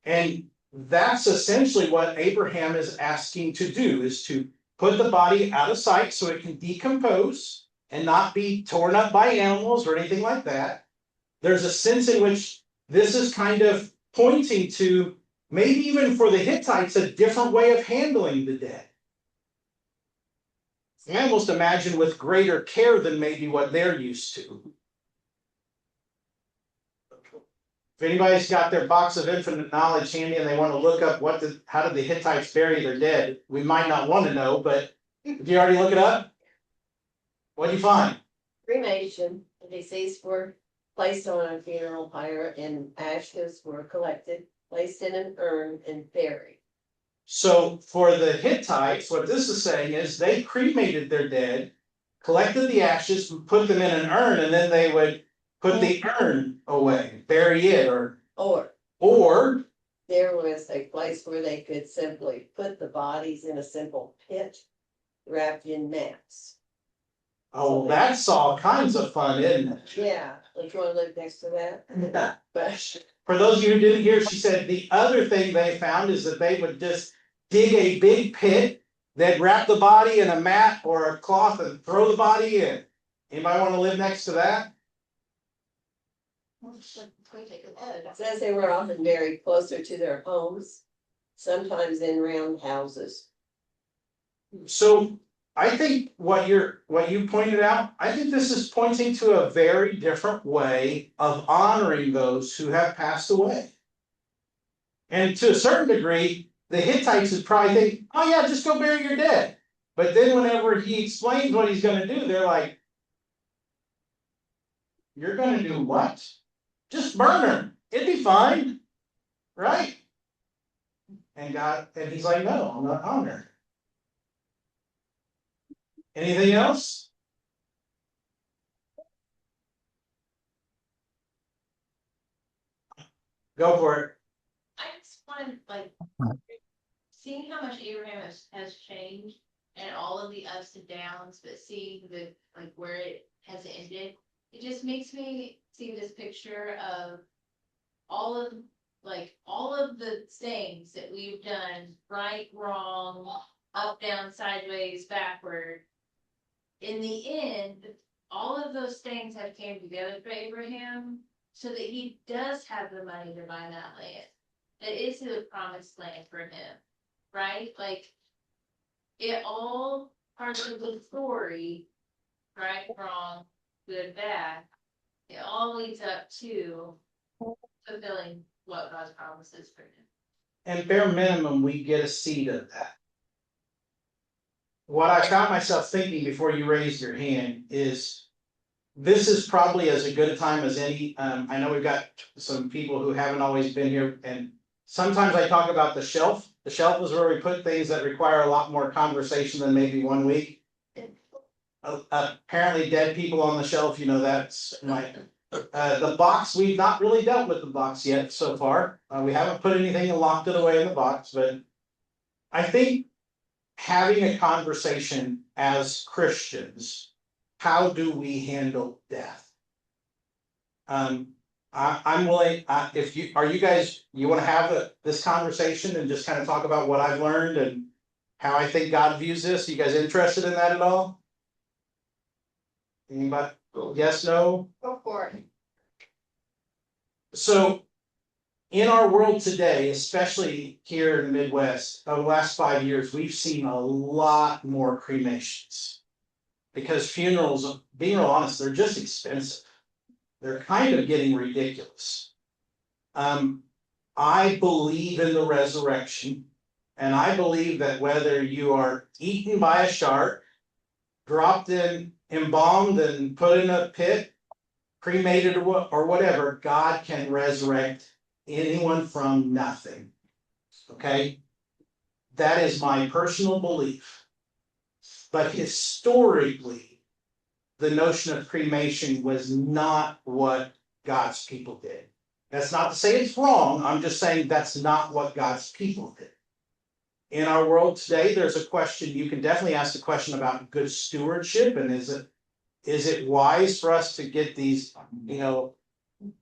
And that's essentially what Abraham is asking to do, is to put the body out of sight so it can decompose and not be torn up by animals or anything like that. There's a sense in which this is kind of pointing to, maybe even for the Hittites, a different way of handling the dead. I almost imagine with greater care than maybe what they're used to. If anybody's got their box of infinite knowledge handy and they want to look up how did the Hittites bury their dead, we might not want to know, but did you already look it up? What did you find? Cremation, the deceased were placed on a funeral pyre and ashes were collected, placed in an urn and buried. So for the Hittites, what this is saying is they cremated their dead, collected the ashes, put them in an urn, and then they would put the urn away, bury it, or there was a place where they could simply put the bodies in a simple pit wrapped in mats. oh, that's all kinds of fun, isn't it? Yeah, if you want to live next to that. But For those of you who didn't hear, she said the other thing they found is that they would just dig a big pit, they'd wrap the body in a mat or a cloth and throw the body in. Anybody want to live next to that? it says they were often buried closer to their homes, sometimes in round houses. So I think what you pointed out, I think this is pointing to a very different way of honoring those who have passed away. And to a certain degree, the Hittites would probably think, oh yeah, just go bury your dead. But then whenever he explains what he's going to do, they're like, you're going to do what? Just burn her. It'd be fine. Right? And he's like, no, I'm not honored. Anything else? Go for it. I just wanted, seeing how much Abraham has changed and all of the ups and downs, but seeing where it has ended, it just makes me see this picture of all of the things that we've done, right, wrong, up, down, sideways, backward. In the end, all of those things have came together for Abraham so that he does have the money to buy that land. That is the promised land for him, right? It all parts of the story, right, wrong, good, bad, it all leads up to fulfilling what God's promises for him. And bare minimum, we get a seed of that. What I found myself thinking before you raised your hand is, this is probably as good a time as any. I know we've got some people who haven't always been here, and sometimes I talk about the shelf. The shelf is where we put things that require a lot more conversation than maybe 1 week. Apparently dead people on the shelf, that's the box. We've not really dealt with the box yet so far. We haven't put anything and locked it away in the box, but I think having a conversation as Christians, how do we handle death? I'm willing, you want to have this conversation and just kind of talk about what I've learned and how I think God views this? Are you guys interested in that at all? Anybody? Yes, no? Go for it. So in our world today, especially here in the Midwest, over the last 5 years, we've seen a lot more cremations. Because funerals, being real honest, they're just expensive. They're kind of getting ridiculous. I believe in the resurrection, and I believe that whether you are eaten by a shark, dropped in, embalmed and put in a pit, cremated or whatever, God can resurrect anyone from nothing. Okay? That is my personal belief. But historically, the notion of cremation was not what God's people did. That's not to say it's wrong. I'm just saying that's not what God's people did. In our world today, there's a question, you can definitely ask the question about good stewardship, and is it wise for us to get these,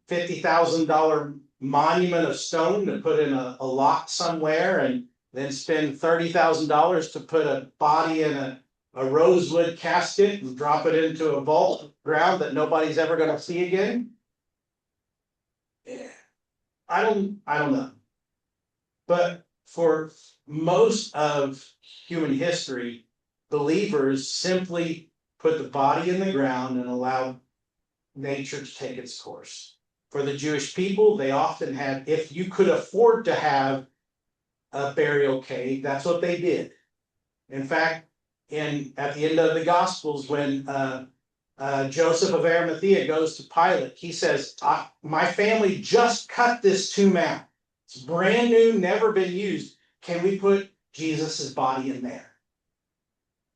$50,000 monument of stone to put in a lot somewhere, and then spend $30,000 to put a body in a rosewood casket and drop it into a vault ground that nobody's ever going to see again? Yeah. I don't know. But for most of human history, believers simply put the body in the ground and allowed nature to take its course. For the Jewish people, they often had, if you could afford to have a burial cave, that's what they did. In fact, at the end of the Gospels, when Joseph of Arimathea goes to Pilate, he says, my family just cut this tomb out. It's brand new, never been used. Can we put Jesus's body in there?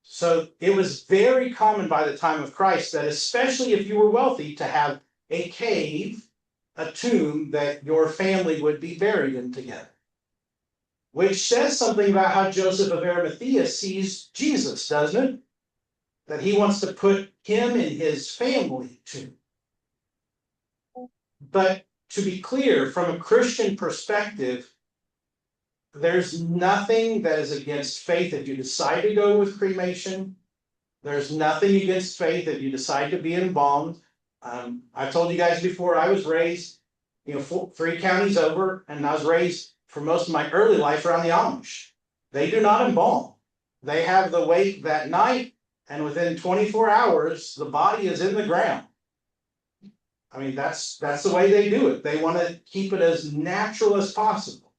So it was very common by the time of Christ that, especially if you were wealthy, to have a cave, a tomb that your family would be buried in together. Which says something about how Joseph of Arimathea sees Jesus, doesn't it? That he wants to put him in his family too. But to be clear, from a Christian perspective, there's nothing that is against faith if you decide to go with cremation. There's nothing against faith if you decide to be embalmed. I've told you guys before, I was raised, 3 counties over, and I was raised for most of my early life around the Amish. They do not embalm. They have the wake that night, and within 24 hours, the body is in the ground. I mean, that's the way they do it. They want to keep it as natural as possible.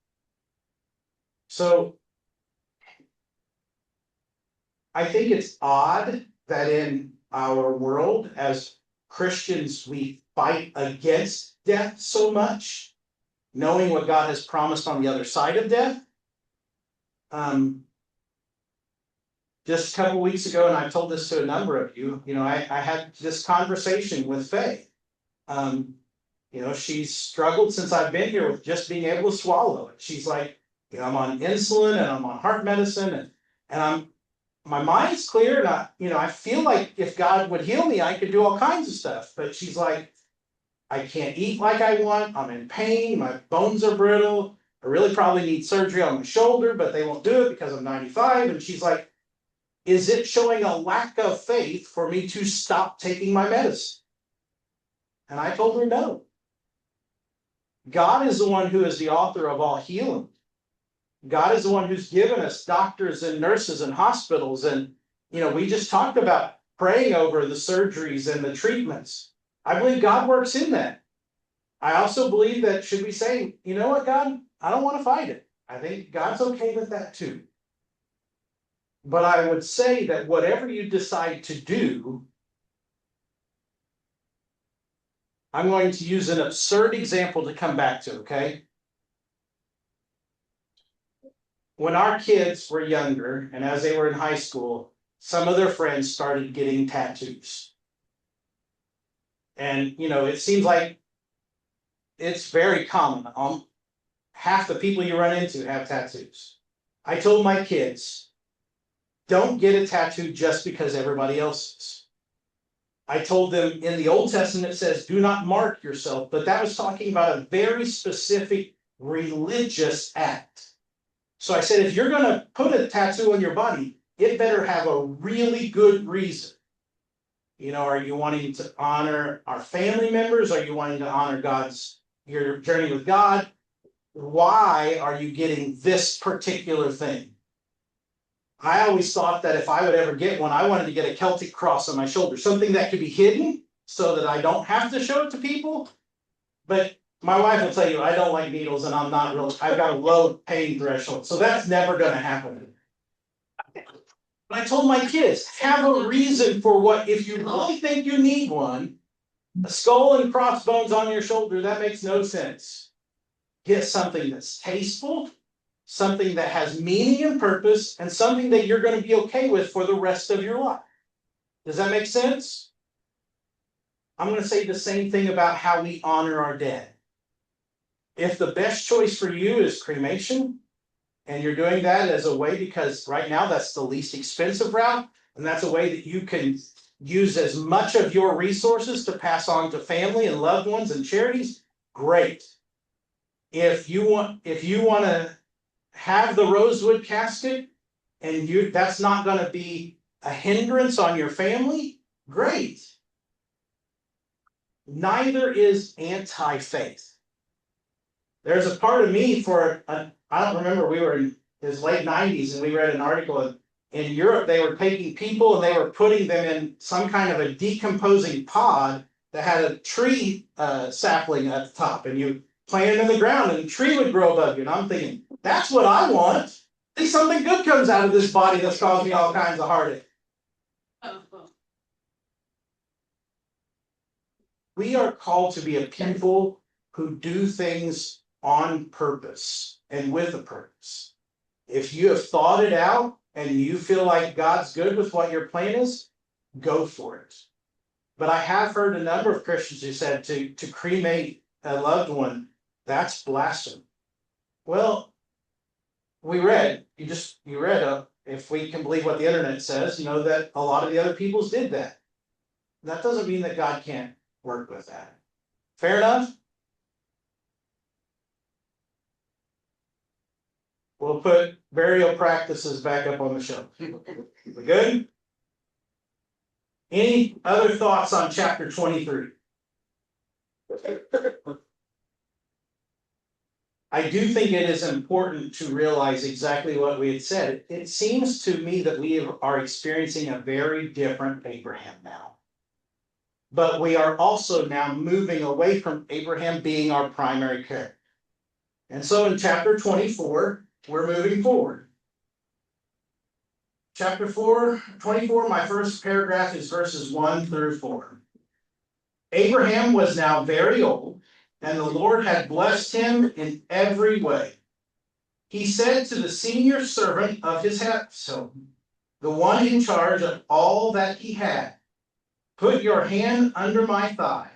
So I think it's odd that in our world, as Christians, we fight against death so much, knowing what God has promised on the other side of death. Just a couple weeks ago, and I've told this to a number of you, I had this conversation with Faye. She's struggled since I've been here with just being able to swallow it. She's like, I'm on insulin and I'm on heart medicine, and my mind's clear, and I feel like if God would heal me, I could do all kinds of stuff. But she's like, I can't eat like I want. I'm in pain. My bones are brittle. I really probably need surgery on my shoulder, but they won't do it because I'm 95. And she's like, is it showing a lack of faith for me to stop taking my medicine? And I told her no. God is the one who is the author of all healing. God is the one who's given us doctors and nurses and hospitals. And, we just talked about praying over the surgeries and the treatments. I believe God works in that. I also believe that, should we say, you know what, God, I don't want to fight it. I think God's okay with that too. But I would say that whatever you decide to do, I'm going to use an absurd example to come back to, okay? When our kids were younger, and as they were in high school, some of their friends started getting tattoos. And, it seems like it's very common. Half the people you run into have tattoos. I told my kids, don't get a tattoo just because everybody else is. I told them in the Old Testament it says, do not mark yourself, but that was talking about a very specific religious act. So I said, if you're going to put a tattoo on your body, it better have a really good reason. Are you wanting to honor our family members? Are you wanting to honor your journey with God? Why are you getting this particular thing? I always thought that if I would ever get one, I wanted to get a Celtic cross on my shoulder, something that could be hidden so that I don't have to show it to people. But my wife will tell you, I don't like needles, and I've got a low pain threshold. So that's never going to happen. But I told my kids, have a reason for what, if you really think you need one, a skull and crossbones on your shoulder, that makes no sense. Get something that's tasteful, something that has meaning and purpose, and something that you're going to be okay with for the rest of your life. Does that make sense? I'm going to say the same thing about how we honor our dead. If the best choice for you is cremation, and you're doing that as a way because right now that's the least expensive route, and that's a way that you can use as much of your resources to pass on to family and loved ones and charities, great. If you want to have the rosewood casket and that's not going to be a hindrance on your family, great. Neither is anti-faith. There's a part of me I don't remember, we were in his late 90s and we read an article in Europe. They were taking people and they were putting them in some kind of a decomposing pod that had a tree sapling at the top, and you plant it in the ground and a tree would grow above you. And I'm thinking, that's what I want. At least something good comes out of this body that's caused me all kinds of heartache. We are called to be a people who do things on purpose and with a purpose. If you have thought it out and you feel like God's good with what your plan is, go for it. But I have heard a number of Christians who said to cremate a loved one, that's blasphemy. Well, you read, if we can believe what the internet says, that a lot of the other peoples did that. That doesn't mean that God can't work with that. Fair enough? We'll put burial practices back up on the shelf. We good? Any other thoughts on chapter 23? I do think it is important to realize exactly what we had said. It seems to me that we are experiencing a very different Abraham now. But we are also now moving away from Abraham being our primary character. And so in chapter 24, we're moving forward. Chapter 24, my first paragraph is verses 1 through 4. Abraham was now very old, and the Lord had blessed him in every way. He said to the senior servant of his household, the one in charge of all that he had, put your hand under my thigh.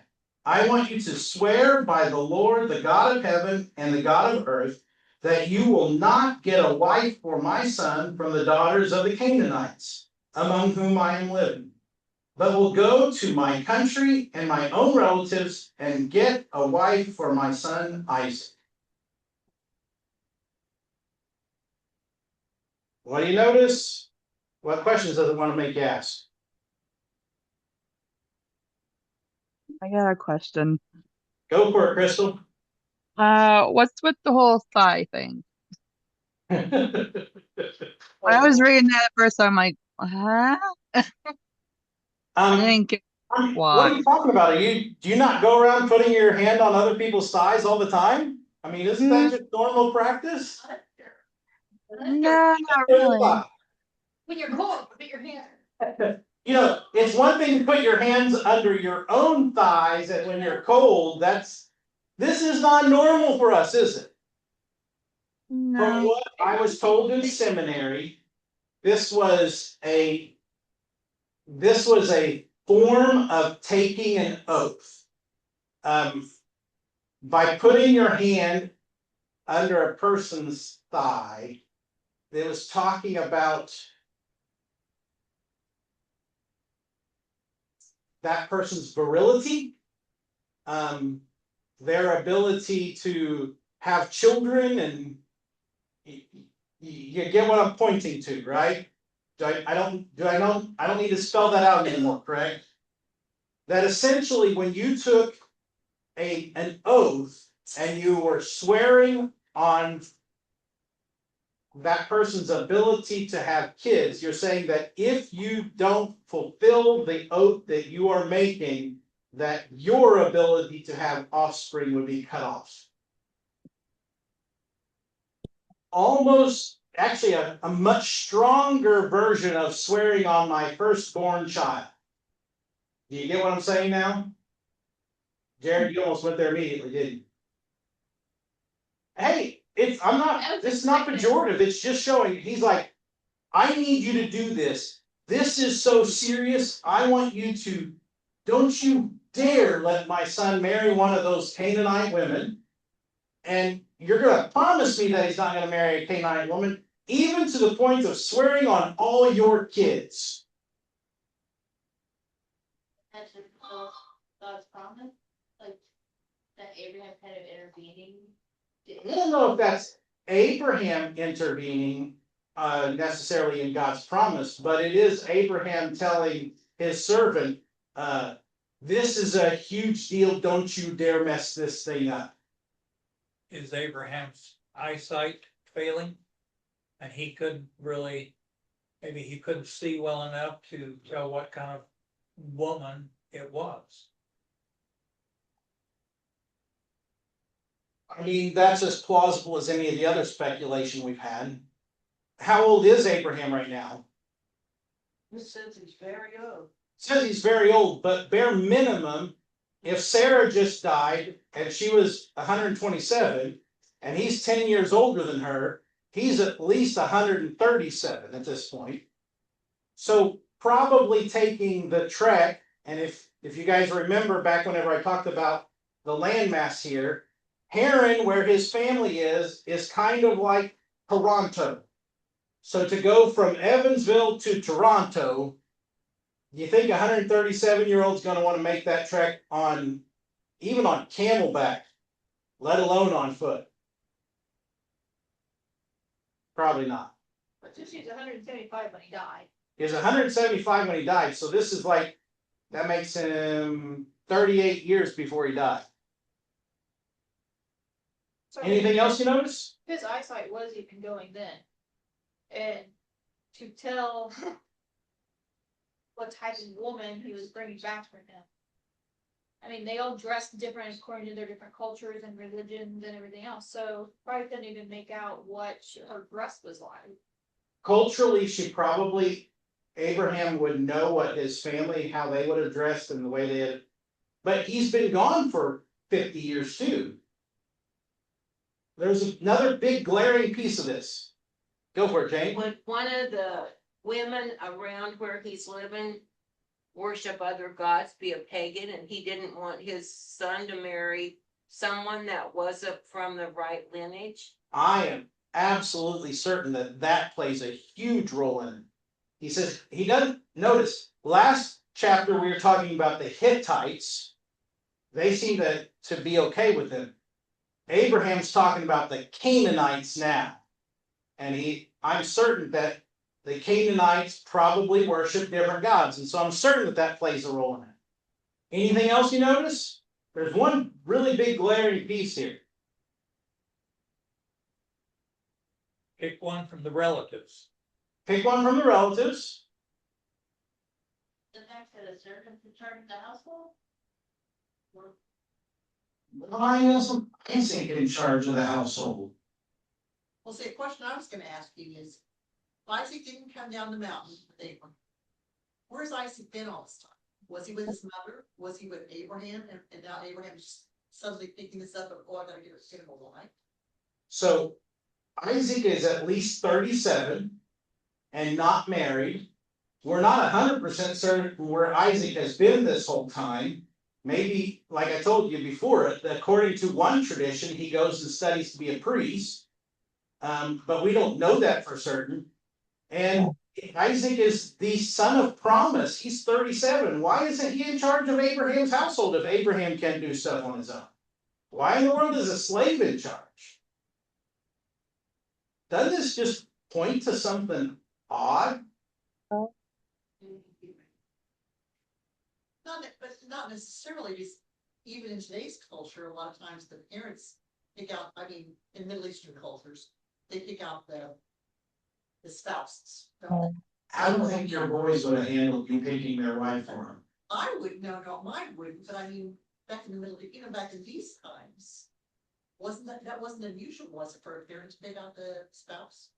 I want you to swear by the Lord, the God of heaven and the God of earth, that you will not get a wife for my son from the daughters of the Canaanites, among whom I am living, but will go to my country and my own relatives and get a wife for my son Isaac. What do you notice? What questions does it want to make you ask? I got a question. Go for it, Crystal. What's with the whole thigh thing? When I was reading that at first, I'm like, huh? I didn't get What are why. you talking about? Do you not go around putting your hand on other people's thighs all the time? I mean, isn't that just normal practice? No, not really. When you're cold, put your hand. It's one thing to put your hands under your own thighs, and when you're cold, this is not normal for us, is it? From No. what I was told in seminary, this was a form of taking an oath. By putting your hand under a person's thigh, it was talking about that person's virility, their ability to have children, and you get what I'm pointing to, right? I don't need to spell that out anymore, correct? That essentially when you took an oath and you were swearing on that person's ability to have kids, you're saying that if you don't fulfill the oath that you are making, that your ability to have offspring would be cut off. Almost, actually, a much stronger version of swearing on my firstborn child. Do you get what I'm saying now? Jared, you almost went there immediately, didn't you? Hey, it's not pejorative, it's just showing, he's like, I need you to do this. This is so serious. I want you to, don't you dare let my son marry one of those Canaanite women. And you're going to promise me that he's not going to marry a Canaanite woman, even to the point of swearing on all your kids. That's just God's promise, like that Abraham kind of intervening. I don't know if that's Abraham intervening necessarily in God's promise, but it is Abraham telling his servant, this is a huge deal, don't you dare mess this thing up. Is Abraham's eyesight failing? And he couldn't really, maybe he couldn't see well enough to tell what kind of woman it was. I mean, that's as plausible as any of the other speculation we've had. How old is Abraham right now? It says he's very old. Says he's very old, but bare minimum, if Sarah just died and she was 127 and he's 10 years older than her, he's at least 137 at this point. So probably taking the trek, and if you guys remember back whenever I talked about the landmass here, Heron, where his family is kind of like Toronto. So to go from Evansville to Toronto, do you think a 137-year-old's going to want to make that trek on, even on camelback, let alone on foot? Probably not. But this is 175 when he died. He was 175 when he died, so this is like, that makes him 38 years before he died. So Anything else you notice? his eyesight was even going then. And to tell what type of woman he was bringing back for him. I mean, they all dressed different according to their different cultures and religions and everything else. So probably couldn't even make out what her dress was like. Culturally, she probably, Abraham would know what his family, how they would have dressed and the way they had, but he's been gone for 50 years too. There's another big glaring piece of this. Go for it, Jane. Would one of the women around where he's living worship other gods, be a pagan, and he didn't want his son to marry someone that wasn't from the right lineage? I am absolutely certain that that plays a huge role in it. He says, he doesn't, notice, last chapter we were talking about the Hittites. They seem to be okay with him. Abraham's talking about the Canaanites now. And I'm certain that the Canaanites probably worship different gods. And so I'm certain that that plays a role in it. Anything else you notice? There's one really big glaring piece here. Pick one from the relatives. Pick one from the relatives. The fact that a servant in charge of the household? Why isn't Isaac in charge of the household? Well, see, a question I was gonna ask you is, if Isaac didn't come down the mountain with Abraham, where's Isaac been all this time? Was he with his mother? Was he with Abraham? And now Abraham is just suddenly picking this up, oh, I gotta get a wife. So Isaac is at least 37 and not married. We're not 100% certain where Isaac has been this whole time. Maybe, like I told you before, according to one tradition, he goes and studies to be a priest. But we don't know that for certain. And Isaac is the son of promise. He's 37. Why isn't he in charge of Abraham's household if Abraham can't do stuff on his own? Why in the world is a slave in charge? Doesn't this just point to something odd? But not necessarily, because even in today's culture, a lot of times the parents pick out, I mean, in Middle Eastern cultures, they pick out the spouses. I don't think your boys would have handled you picking their wife for them. I would, no, mine wouldn't, but I mean, back in the middle, back in these times, that wasn't unusual, was it, for a parent to pick out the spouse?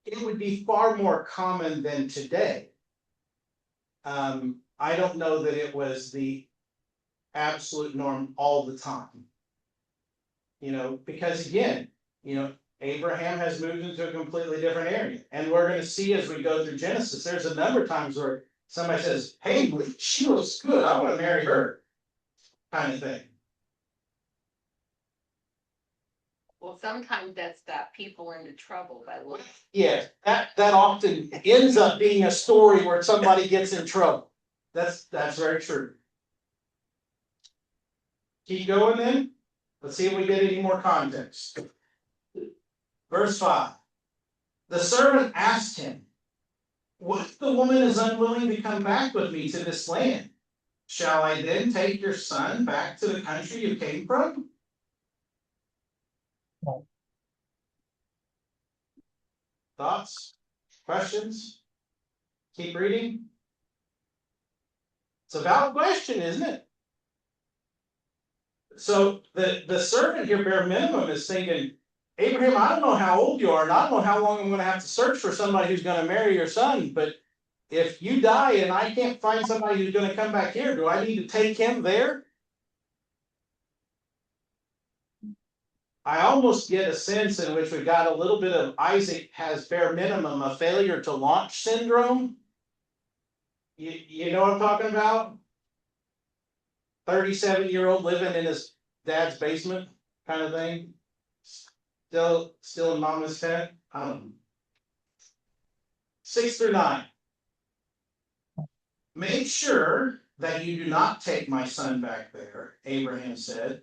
It would be far more common than today. I don't know that it was the absolute norm all the time. Because again, Abraham has moved into a completely different area. And we're going to see as we go through Genesis, there's a number of times where somebody says, hey, she looks good, I want to marry her, kind of thing. Well, sometimes that's got people into trouble by looking. Yeah, that often ends up being a story where somebody gets in trouble. That's very true. Keep going then. Let's see if we get any more context. Verse 5. The servant asked him, what if the woman is unwilling to come back with me to this land? Shall I then take your son back to the country you came from? Thoughts? Questions? Keep reading. It's a valid question, isn't it? So the servant here, bare minimum, is thinking, Abraham, I don't know how old you are, and I don't know how long I'm going to have to search for somebody who's going to marry your son, but if you die and I can't find somebody who's going to come back here, do I need to take him there? I almost get a sense in which we've got a little bit of Isaac has bare minimum a failure to launch syndrome. You know what I'm talking about? 37-year-old living in his dad's basement kind of thing. Still in mama's tent. 6 through 9. Make sure that you do not take my son back there, Abraham said.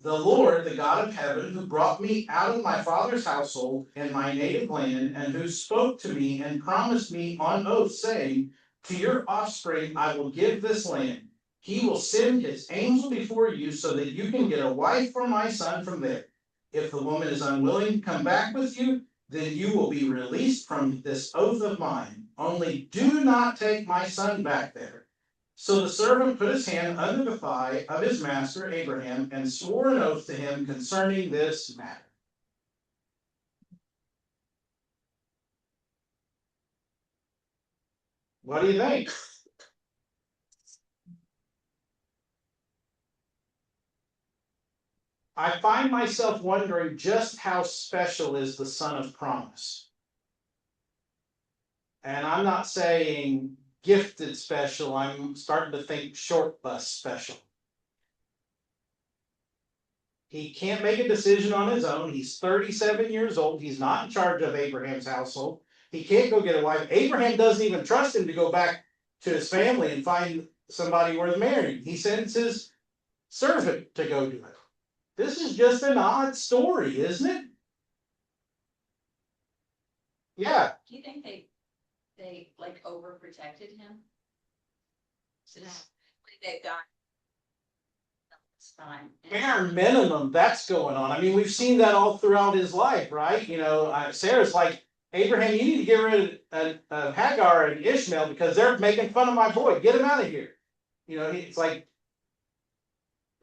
The Lord, the God of heaven, who brought me out of my father's household and my native land, and who spoke to me and promised me on oath, saying, to your offspring I will give this land. He will send his angel before you so that you can get a wife for my son from there. If the woman is unwilling to come back with you, then you will be released from this oath of mine. Only do not take my son back there. So the servant put his hand under the thigh of his master Abraham and swore an oath to him concerning this matter. What do you think? I find myself wondering just how special is the son of promise. And I'm not saying gifted special, I'm starting to think short bus special. He can't make a decision on his own. He's 37 years old. He's not in charge of Abraham's household. He can't go get a wife. Abraham doesn't even trust him to go back to his family and find somebody worth marrying. He sends his servant to go do it. This is just an odd story, isn't it? Yeah. Do you think they like overprotected him? So now they've got time. Bare minimum, that's going on. I mean, we've seen that all throughout his life, right? You know, Sarah's like, Abraham, you need to get rid of Hagar and Ishmael because they're making fun of my boy. Get him out of here. You know, it's like,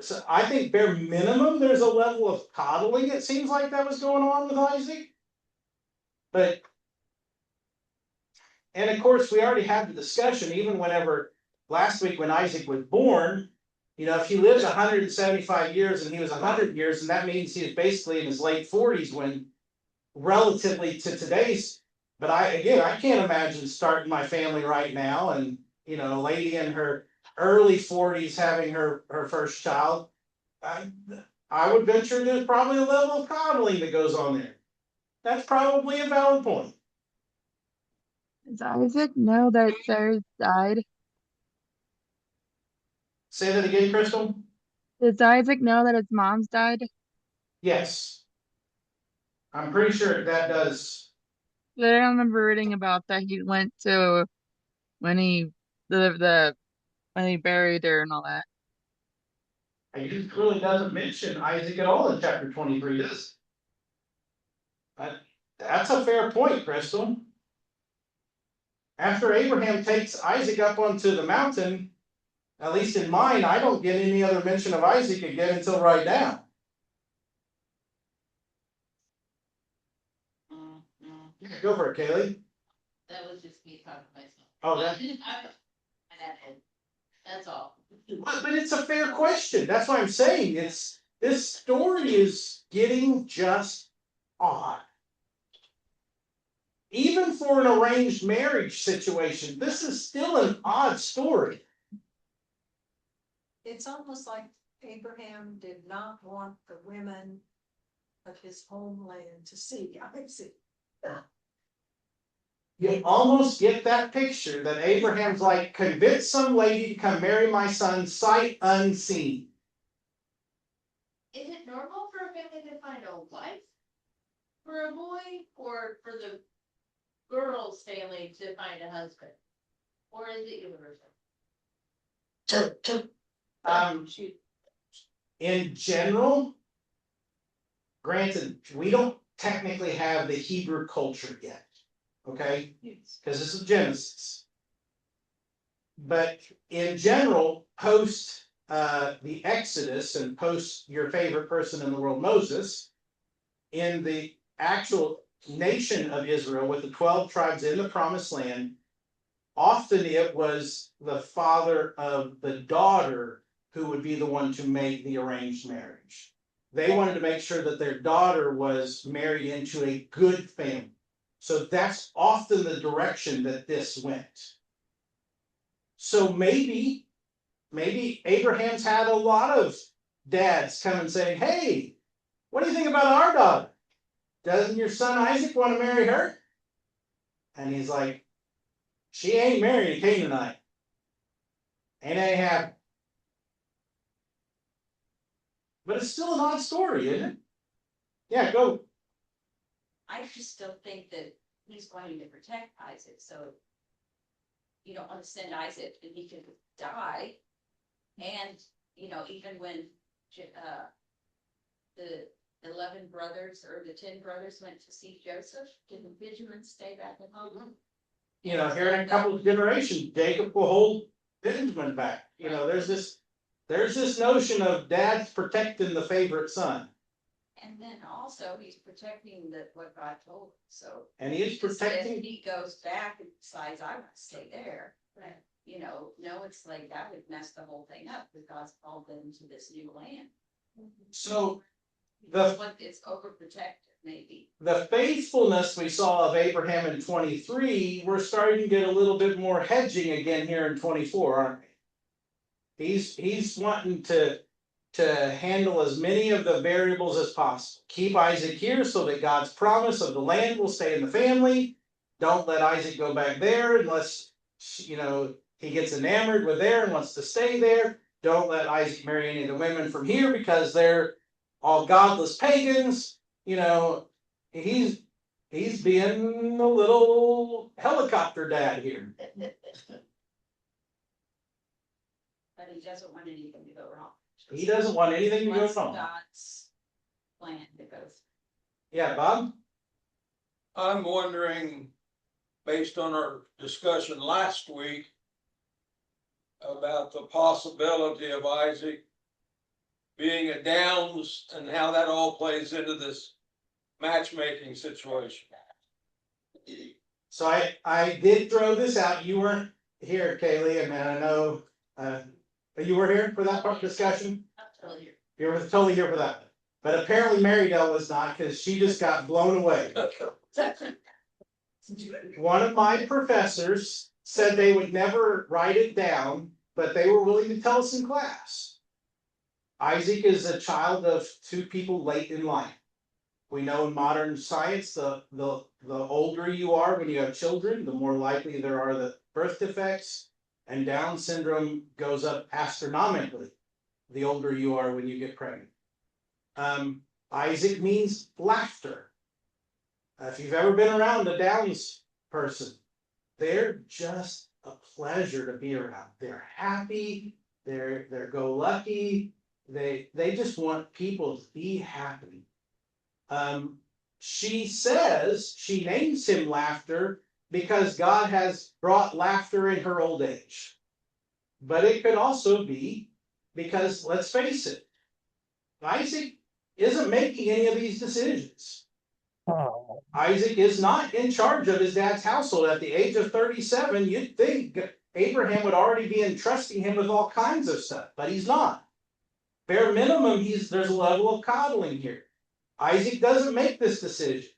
so I think bare minimum, there's a level of coddling, it seems like that was going on with Isaac. But, and of course, we already had the discussion, even whenever last week when Isaac was born, you know, if he lives 175 years and he was 100 years, and that means he was basically in his late 40s when relatively to today's, but I can't imagine starting my family right now and, you know, a lady in her early 40s having her first child. I would venture there's probably a level of coddling that goes on there. That's probably a valid point. Does Isaac know that Sarah died? Say that again, Crystal? Does Isaac know that his mom's died? Yes. I'm pretty sure that does. I don't remember reading about that. He went to when he when he buried her and all that. It really doesn't mention Isaac at all in chapter 23, does it? That's a fair point, Crystal. After Abraham takes Isaac up onto the mountain, at least in mine, I don't get any other mention of Isaac again until right now. Go for it, Kaylee. That was just me talking to myself. Oh, that. That's all. But it's a fair question. That's what I'm saying. This story is getting just odd. Even for an arranged marriage situation, this is still an odd story. It's almost like Abraham did not want the women of his homeland to see Isaac. you almost get that picture that Abraham's like, convince some lady to come marry my son sight unseen. Is it normal for a family to find a wife for a boy, or for the girl's family to find a husband? Or is it universal? Shoot. In general, granted, we don't technically have the Hebrew culture yet, okay? Because this is Genesis. But in general, post the Exodus and post your favorite person in the world, Moses, in the actual nation of Israel with the 12 tribes in the promised land, often it was the father of the daughter who would be the one to make the arranged marriage. They wanted to make sure that their daughter was married into a good family. So that's often the direction that this went. So maybe Abraham's had a lot of dads come and say, hey, what do you think about our daughter? Doesn't your son Isaac want to marry her? And he's like, she ain't marrying a Canaanite. Ain't happening. But it's still an odd story, isn't it? Yeah, go. I just still think that he's wanting to protect Isaac, so you don't want to send Isaac and he could die. And, you know, even when the 11 brothers or the 10 brothers went to see Joseph, didn't Benjamin stay back at home? You know, here in a couple of generations, Jacob will hold Benjamin back. You know, there's this notion of dad's protecting the favorite son. And then also he's protecting what God told him. So and he is protecting. If he goes back and decides I want to stay there, right? You know, no, it's like that would mess the whole thing up because God's called them to this new land. So it's overprotected, maybe. The faithfulness we saw of Abraham in 23, we're starting to get a little bit more hedging again here in 24, aren't we? He's wanting to handle as many of the variables as possible. Keep Isaac here so that God's promise of the land will stay in the family. Don't let Isaac go back there unless, you know, he gets enamored with there and wants to stay there. Don't let Isaac marry any of the women from here because they're all godless pagans. You know, he's being a little helicopter dad here. But he doesn't want anything to go wrong. He doesn't want anything to go wrong. God's plan to go through. Yeah, Bob? I'm wondering, based on our discussion last week about the possibility of Isaac being a Downs and how that all plays into this matchmaking situation. So I did throw this out. You weren't here, Kaylee, and I know you were here for that part discussion. I'm totally here. You were totally here for that. But apparently Marydell was not because she just got blown away. One of my professors said they would never write it down, but they were willing to tell us in class. Isaac is a child of two people late in life. We know in modern science, the older you are when you have children, the more likely there are the birth defects, and Down syndrome goes up astronomically the older you are when you get pregnant. Isaac means laughter. If you've ever been around a Downs person, they're just a pleasure to be around. They're happy, they're go-lucky, they just want people to be happy. She says she names him Laughter because God has brought laughter in her old age. But it could also be because, let's face it, Isaac isn't making any of these decisions. Isaac is not in charge of his dad's household. At the age of 37, you'd think Abraham would already be entrusting him with all kinds of stuff, but he's not. Bare minimum, there's a level of coddling here. Isaac doesn't make this decision.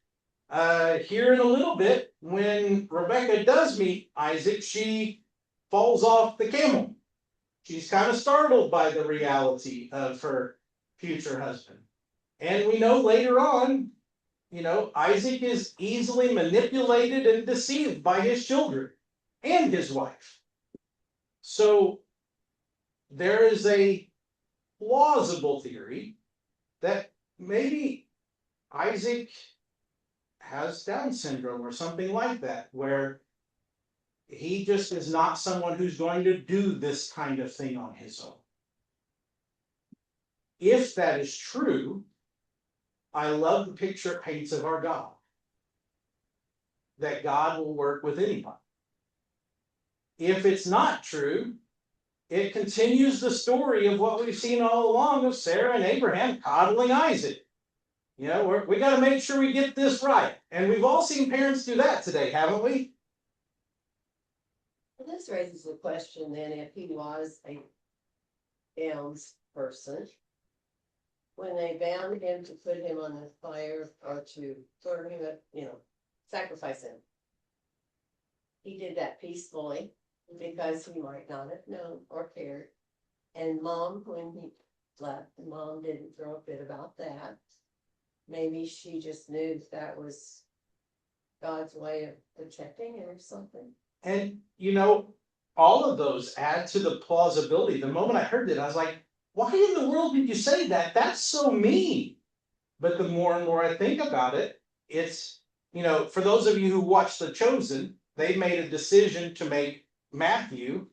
Here in a little bit, when Rebecca does meet Isaac, she falls off the camel. She's kind of startled by the reality of her future husband. And we know later on, Isaac is easily manipulated and deceived by his children and his wife. So there is a plausible theory that maybe Isaac has Down syndrome or something like that, where he just is not someone who's going to do this kind of thing on his own. If that is true, I love the picture it paints of our God, that God will work with anyone. If it's not true, it continues the story of what we've seen all along of Sarah and Abraham coddling Isaac. We got to make sure we get this right. And we've all seen parents do that today, haven't we? Well, this raises the question then, if he was a Downs person, when they bound him to put him on the fire or to throw him up, sacrifice him. He did that peacefully because he might not have known or cared. And mom, when he left, mom didn't throw a fit about that. Maybe she just knew that was God's way of protecting him or something. And, all of those add to the plausibility. The moment I heard that, I was like, why in the world did you say that? That's so mean. But the more and more I think about it, it's, for those of you who watch The Chosen, they made a decision to make Matthew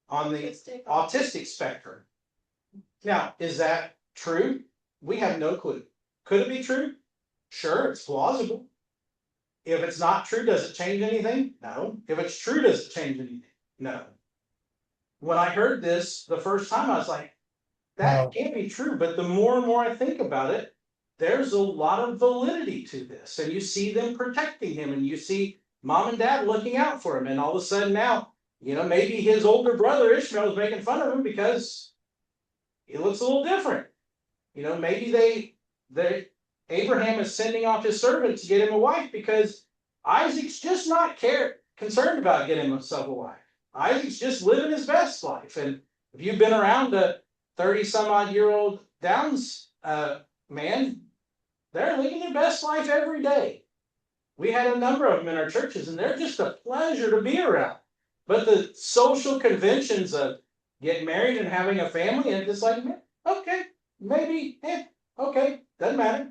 on the autistic spectrum. Now, is that true? We have no clue. Could it be true? Sure, it's plausible. If it's not true, does it change anything? No. If it's true, does it change anything? No. When I heard this the first time, I was like, that can't be true. But the more and more I think about it, there's a lot of validity to this. And you see them protecting him, and you see mom and dad looking out for him. And all of a sudden now, maybe his older brother Ishmael is making fun of him because he looks a little different. Maybe Abraham is sending off his servant to get him a wife because Isaac's just not concerned about getting himself a wife. Isaac's just living his best life. And if you've been around a 30-some-odd-year-old Downs man, they're living their best life every day. We had a number of them in our churches, and they're just a pleasure to be around. But the social conventions of getting married and having a family, and just like, okay, maybe, okay, doesn't matter.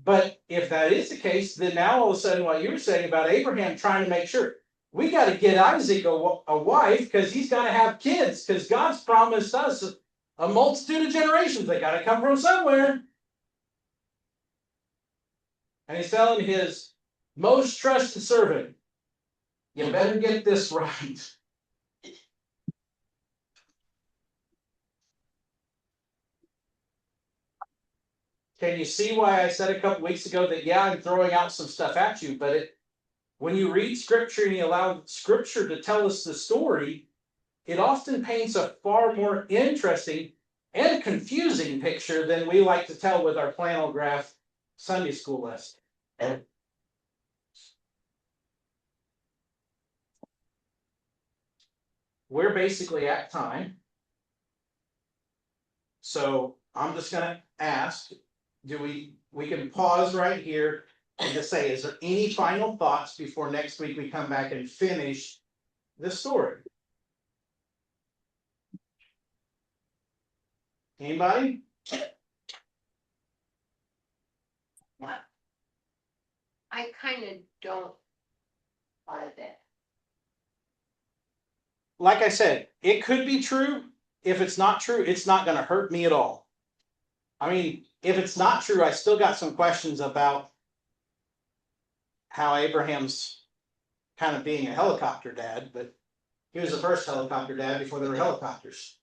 But if that is the case, then now all of a sudden what you were saying about Abraham trying to make sure, we got to get Isaac a wife because he's got to have kids, because God's promised us a multitude of generations. They got to come from somewhere. And he's telling his most trusted servant, you better get this right. Can you see why I said a couple weeks ago that, I'm throwing out some stuff at you, but when you read scripture and you allow scripture to tell us the story, it often paints a far more interesting and confusing picture than we like to tell with our flannel graph Sunday school lesson. We're basically at time. So I'm just going to ask, we can pause right here and just say, is there any final thoughts before next week we come back and finish the story? Anybody? I kind of don't buy that. Like I said, it could be true. If it's not true, it's not going to hurt me at all. I mean, if it's not true, I still got some questions about how Abraham's kind of being a helicopter dad, but he was the first helicopter dad before there were helicopters.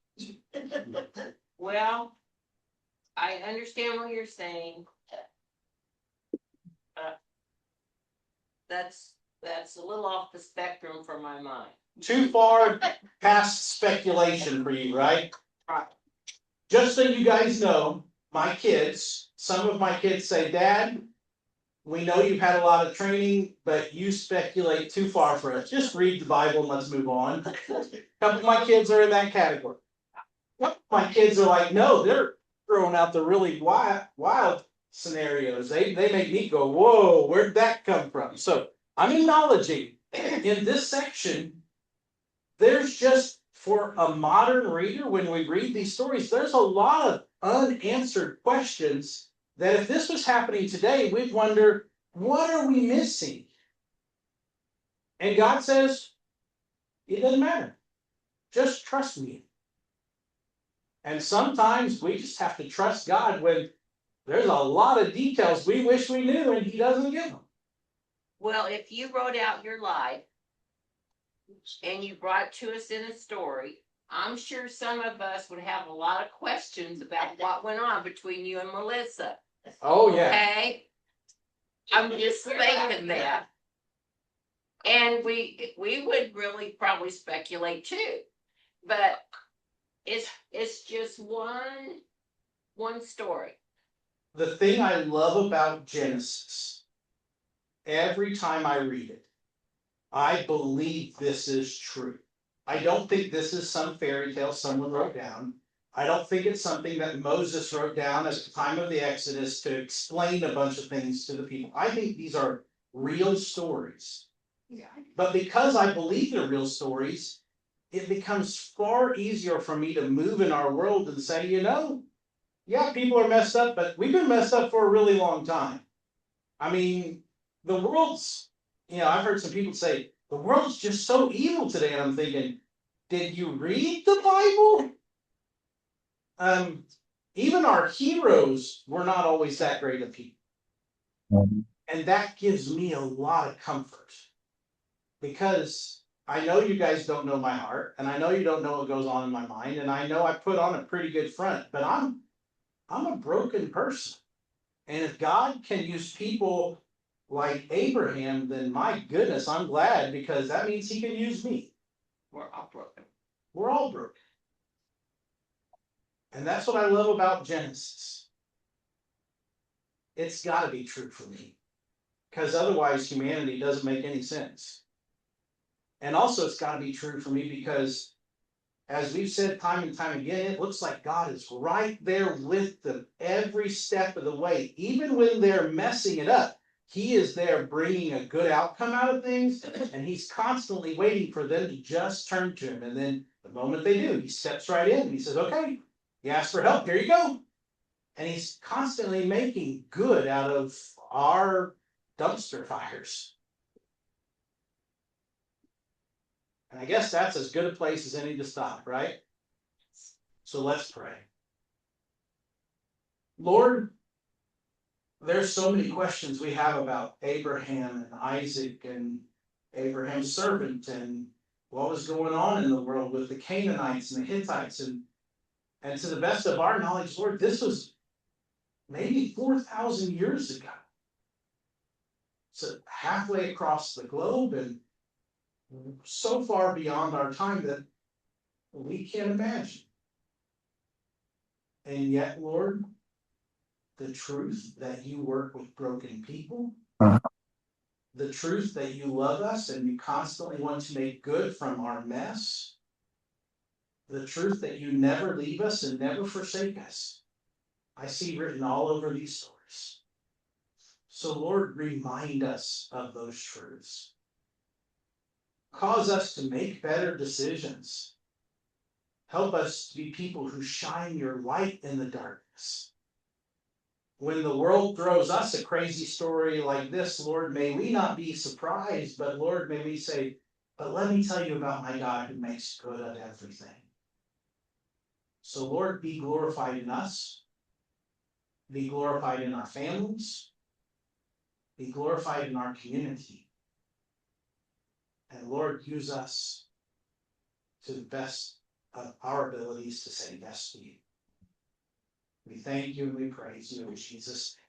Well, I understand what you're saying. That's a little off the spectrum for my mind. Too far past speculation for you, right? Just so you guys know, some of my kids say, Dad, we know you've had a lot of training, but you speculate too far for us. Just read the Bible and let's move on. A couple of my kids are in that category. My kids are like, no, they're throwing out the really wild. scenarios. They make me go, whoa, where'd that come from? So I'm acknowledging in this section, there's just for a modern reader, when we read these stories, there's a lot of unanswered questions that if this was happening today, we'd wonder, what are we missing? And God says, it doesn't matter. Just trust me. And sometimes we just have to trust God when there's a lot of details we wish we knew and He doesn't give them. Well, if you wrote out your life and you brought to us in a story, I'm sure some of us would have a lot of questions about what went on between you and Melissa. Oh, yeah. Okay? I'm just thinking that. And we would really probably speculate too. But it's just one story. The thing I love about Genesis, every time I read it, I believe this is true. I don't think this is some fairy tale someone wrote down. I don't think it's something that Moses wrote down at the time of the Exodus to explain a bunch of things to the people. I think these are real stories. But because I believe they're real stories, it becomes far easier for me to move in our world and say, yeah, people are messed up, but we've been messed up for a really long time. I mean, the world's, I've heard some people say, the world's just so evil today. And I'm thinking, did you read the Bible? Even our heroes were not always that great of people. And that gives me a lot of comfort. Because I know you guys don't know my heart, and I know you don't know what goes on in my mind, and I know I put on a pretty good front, but I'm a broken person. And if God can use people like Abraham, then my goodness, I'm glad, because that means He can use me. We're all broken. We're all broken. And that's what I love about Genesis. It's got to be true for me, because otherwise humanity doesn't make any sense. And also it's got to be true for me because, as we've said time and time again, it looks like God is right there with them every step of the way. Even when they're messing it up, He is there bringing a good outcome out of things, and He's constantly waiting for them to just turn to Him. And then the moment they do, He steps right in and He says, okay, you asked for help, here you go. And He's constantly making good out of our dumpster fires. And I guess that's as good a place as any to stop, right? So let's pray. Lord, there's so many questions we have about Abraham and Isaac and Abraham's servant and what was going on in the world with the Canaanites and the Hittites. And to the best of our knowledge, Lord, this was maybe 4,000 years ago. So halfway across the globe and so far beyond our time that we can't imagine. And yet, Lord, the truth that you work with broken people, the truth that you love us and you constantly want to make good from our mess, the truth that you never leave us and never forsake us, I see written all over these stories. So, Lord, remind us of those truths. Cause us to make better decisions. Help us to be people who shine your light in the darkness. When the world throws us a crazy story like this, Lord, may we not be surprised, but Lord, may we say, but let me tell you about my God who makes good of everything. So Lord, be glorified in us. Be glorified in our families. Be glorified in our community. And Lord, use us to the best of our abilities to say yes to you. We thank you and we praise you in Jesus' name.